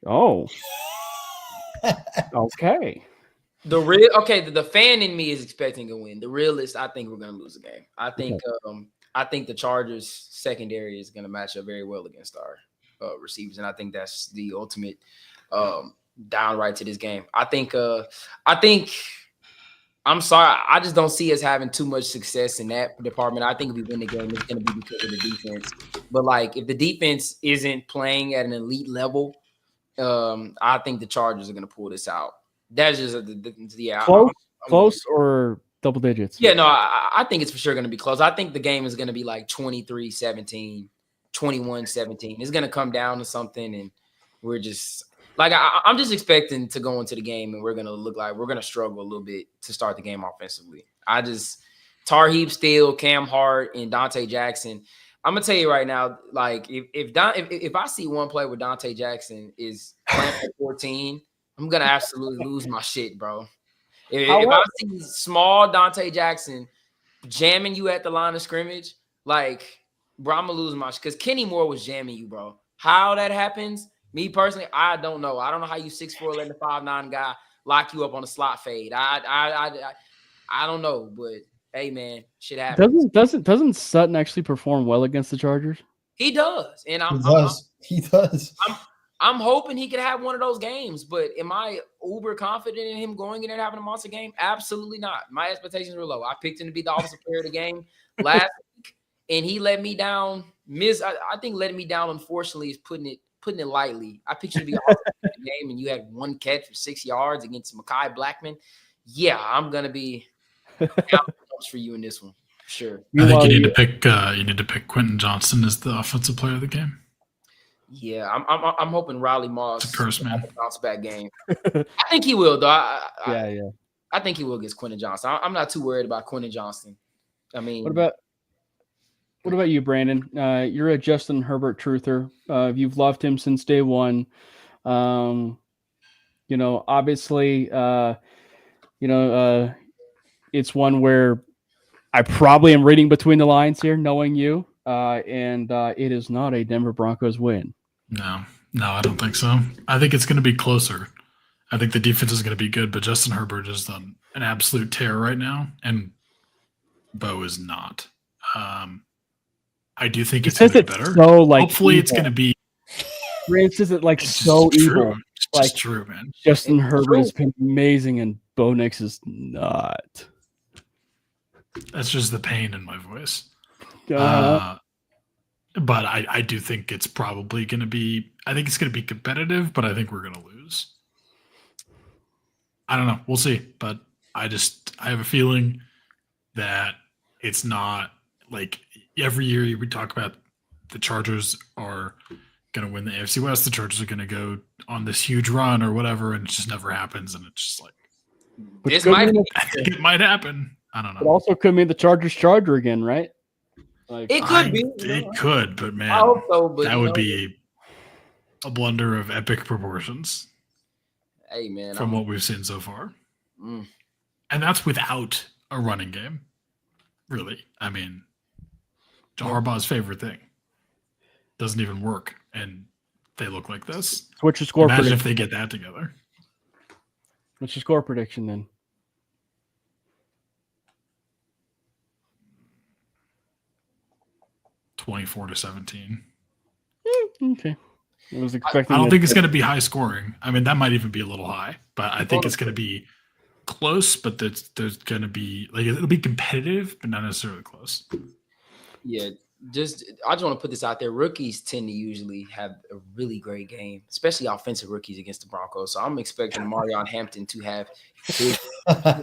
Oh. Okay. The fan in me is expecting a win. The realist, I think we're gonna lose the game. I think the Chargers secondary is gonna match up very well against our receivers, and I think that's the ultimate downright to this game. I think I'm sorry, I just don't see us having too much success in that department. I think if we win the game, it's gonna be because of the defense. But like if the defense isn't playing at an elite level, I think the Chargers are gonna pull this out. That's just Close or double digits? Yeah, no, I think it's for sure going to be close. I think the game is going to be like 23-17, 21-17. It's going to come down to something, and we're just like I'm just expecting to go into the game, and we're going to look like we're going to struggle a little bit to start the game offensively. Tarheeb Steele, Cam Hart, and Dante Jackson. I'm gonna tell you right now, like if I see one play where Dante Jackson is playing for 14. I'm going to absolutely lose my shit, bro. If I see small Dante Jackson jamming you at the line of scrimmage, like, bro, I'm going to lose my shit. Because Kenny Moore was jamming you, bro. How that happens, me personally, I don't know. I don't know how you 6'4", 5'9" guy lock you up on a slot fade. I don't know, but, hey, man, shit happens. Doesn't Sutton actually perform well against the Chargers? He does. And He does. I'm hoping he could have one of those games, but am I uber confident in him going in and having a monster game? Absolutely not. My expectations were low. I picked him to be the offensive player of the game last week, and he let me down. I think letting me down, unfortunately, is putting it lightly. I picked you to be the offensive player of the game, and you had one catch for 6 yards against Mekhi Blackman. Yeah, I'm gonna be out for you in this one, for sure. I think you need to pick Quentin Johnston as the offensive player of the game. Yeah, I'm hoping Riley Moss it's a curse, man. Bounce back game. I think he will, though. I think he will against Quentin Johnston. I'm not too worried about Quentin Johnston. I mean, what about you, Brandon? You're a Justin Herbert truther. You've loved him since day one. Obviously, it's one where I probably am reading between the lines here, knowing you, and it is not a Denver Broncos win. No, I don't think so. I think it's going to be closer. I think the defense is going to be good, but Justin Herbert is on an absolute tear right now, and Bo is not. I do think it's going to be better. So, hopefully, evil. It's going to be. Rance is it like so evil? It's true, man. Justin Herbert has been amazing, and Bo Nix is not. That's just the pain in my voice. But I do think it's probably going to be – I think it's going to be competitive, but I think we're going to lose. I don't know. We'll see. But I have a feeling that it's not like every year we talk about the Chargers are going to win the AFC West. The Chargers are going to go on this huge run or whatever, and it just never happens. And it's just like I think it might happen. I don't know. It also could mean the Chargers charger again, right? It could be. It could, but man, I hope so, but that would be a blunder of epic proportions. Hey, man. From what we've seen so far. Mm. And that's without a running game, really. I mean, Harbaugh's favorite thing doesn't even work, and they look like this. What's your score prediction? Imagine if they get that together. What's your score prediction then? 24-17. Okay. I was expecting. I don't think it's going to be high scoring. I mean, that might even be a little high, but I think it's going to be close. But there's going to be it'll be competitive, but not necessarily close. Yeah, I just want to put this out there. Rookies tend to usually have a really great game, especially offensive rookies against the Broncos. So I'm expecting Marion Hampton to have his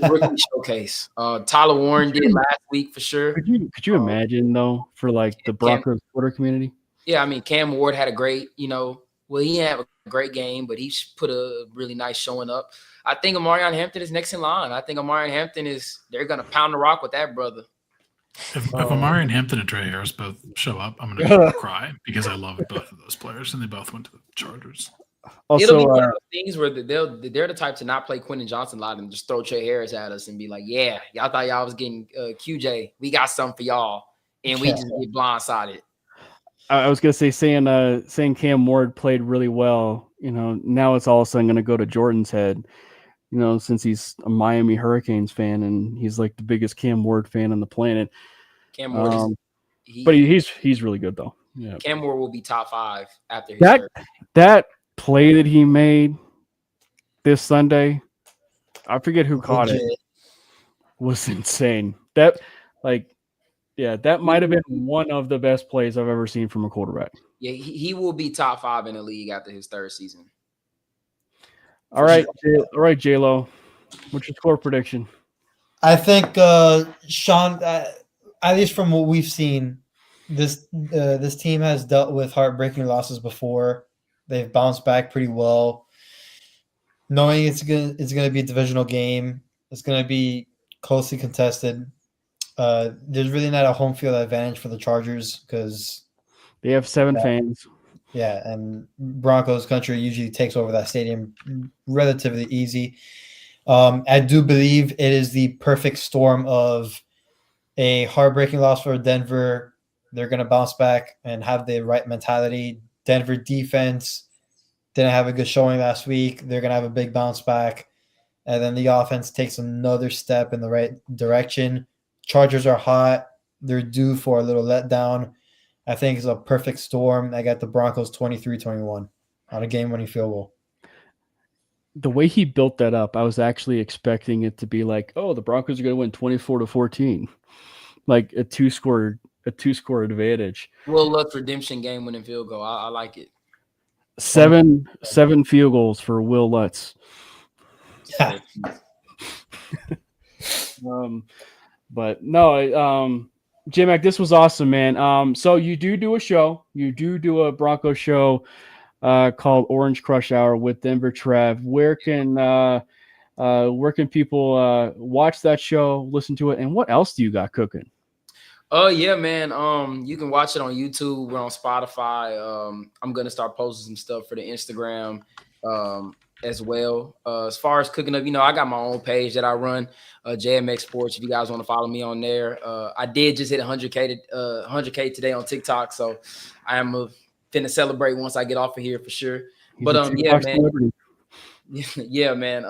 rookie showcase. Tyler Warren did last week for sure. Could you imagine though for the Broncos Twitter community? Yeah, I mean Cam Ward had a great, he didn't have a great game, but he put a really nice showing up. I think Marion Hampton is next in line. I think Marion Hampton they're gonna pound the rock with that brother. If Amari and Hampton and Trey Harris both show up, I'm gonna cry because I love both of those players, and they both went to the Chargers. Also, it'll be one of those things where they're the type to not play Quentin Johnson a lot and just throw Trey Harris at us and be like, "Yeah, y'all thought y'all was getting QJ. We got something for y'all," and we just get blindsided. I was gonna say saying Cam Ward played really well. Now it's all of a sudden gonna go to Jordan's head. Since he's a Miami Hurricanes fan and he's like the biggest Cam Ward fan on the planet. Cam Ward, but he's really good though. Yeah, Cam Ward will be top 5 after his that play that he made this Sunday. I forget who caught it. Was insane. That might have been one of the best plays I've ever seen from a quarterback. Yeah, he will be top 5 in the league after his 3rd season. All right, J-Lo. What's your score prediction? I think Sean, at least from what we've seen, this team has dealt with heartbreaking losses before. They've bounced back pretty well. Knowing it's gonna be a divisional game, it's gonna be closely contested. There's really not a home field advantage for the Chargers because they have 7 fans. Yeah, and Broncos country usually takes over that stadium relatively easy. I do believe it is the perfect storm of a heartbreaking loss for Denver. They're going to bounce back and have the right mentality. Denver defense didn't have a good showing last week. They're going to have a big bounce back. And then the offense takes another step in the right direction. Chargers are hot. They're due for a little letdown. I think it's a perfect storm. I got the Broncos 23-21 on a game-winning field goal. The way he built that up, I was actually expecting it to be like, oh, the Broncos are going to win 24-14, like a two-score advantage. Will Lutz redemption game-winning field goal. I like it. Seven field goals for Will Lutz. But no, J-Mac, this was awesome, man. So you do a show. You do a Broncos show called Orange Crush Hour with Denver Trev. Where can people watch that show, listen to it, and what else do you got cooking? Oh yeah, man. You can watch it on YouTube. We're on Spotify. I'm gonna start posting some stuff for the Instagram as well. As far as cooking up, I got my own page that I run, JMX Sports. If you guys want to follow me on there, I did just hit 100K today on TikTok, so I am finna celebrate once I get off of here for sure. But yeah, man. Yeah, man.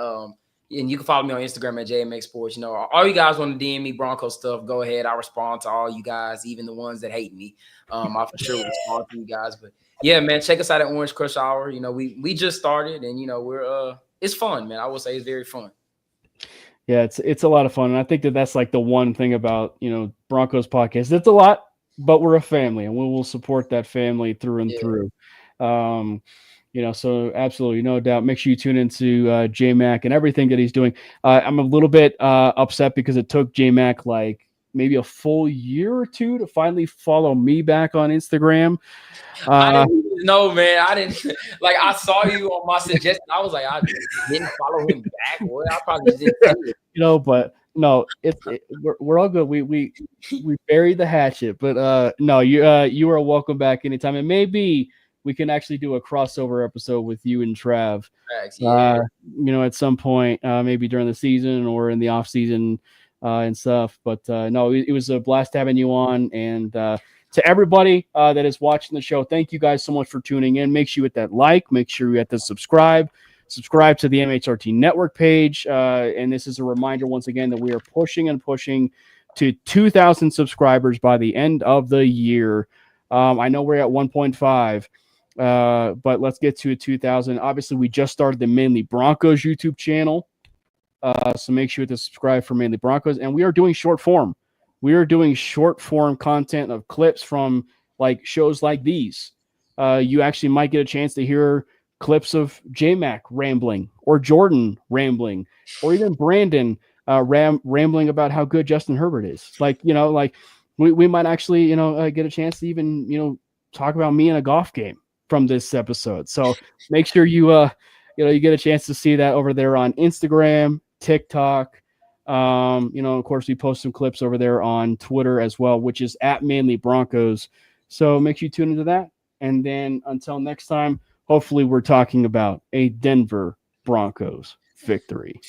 And you can follow me on Instagram at JMX Sports. All you guys want to DM me Broncos stuff, go ahead. I respond to all you guys, even the ones that hate me. I for sure will respond to you guys. But yeah, man, check us out at Orange Crush Hour. We just started, and we're it's fun, man. I will say it's very fun. Yeah, it's a lot of fun, and I think that's like the one thing about Broncos podcast. It's a lot, but we're a family, and we will support that family through and through. So absolutely, no doubt. Make sure you tune into J-Mac and everything that he's doing. I'm a little bit upset because it took J-Mac like maybe a full year or two to finally follow me back on Instagram. I didn't know, man. I didn't I saw you on my suggestion. I was like, I didn't follow him back. Well, I probably just didn't. But no, we're all good. We buried the hatchet, but no, you are welcome back anytime, and maybe we can actually do a crossover episode with you and Trav. Yeah. At some point, maybe during the season or in the off season and stuff. But no, it was a blast having you on. And to everybody that is watching the show, thank you guys so much for tuning in. Make sure you hit that like. Make sure you hit the subscribe. Subscribe to the MHRT Network page. And this is a reminder once again that we are pushing to 2,000 subscribers by the end of the year. I know we're at 1.5. But let's get to 2,000. Obviously, we just started the Mainly Broncos YouTube channel. So make sure to subscribe for Mainly Broncos. And we are doing short form. We are doing short form content of clips from like shows like these. You actually might get a chance to hear clips of J-Mac rambling or Jordan rambling or even Brandon rambling about how good Justin Herbert is. We might actually, get a chance to even, talk about me in a golf game from this episode. So make sure you get a chance to see that over there on Instagram, TikTok, Of course, we post some clips over there on Twitter as well, which is at Manly Broncos. So make sure you tune into that. And then until next time, hopefully we're talking about a Denver Broncos victory.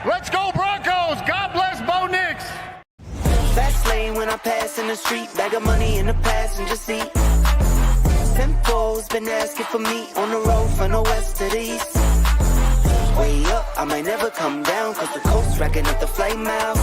Let's go Broncos! God bless Bo Nix! Fast lane when I pass in the street, bag of money in the passenger seat. Tempo's been asking for me on the road from the west to the east. Way up, I might never come down, cause the coast racking up the flame out.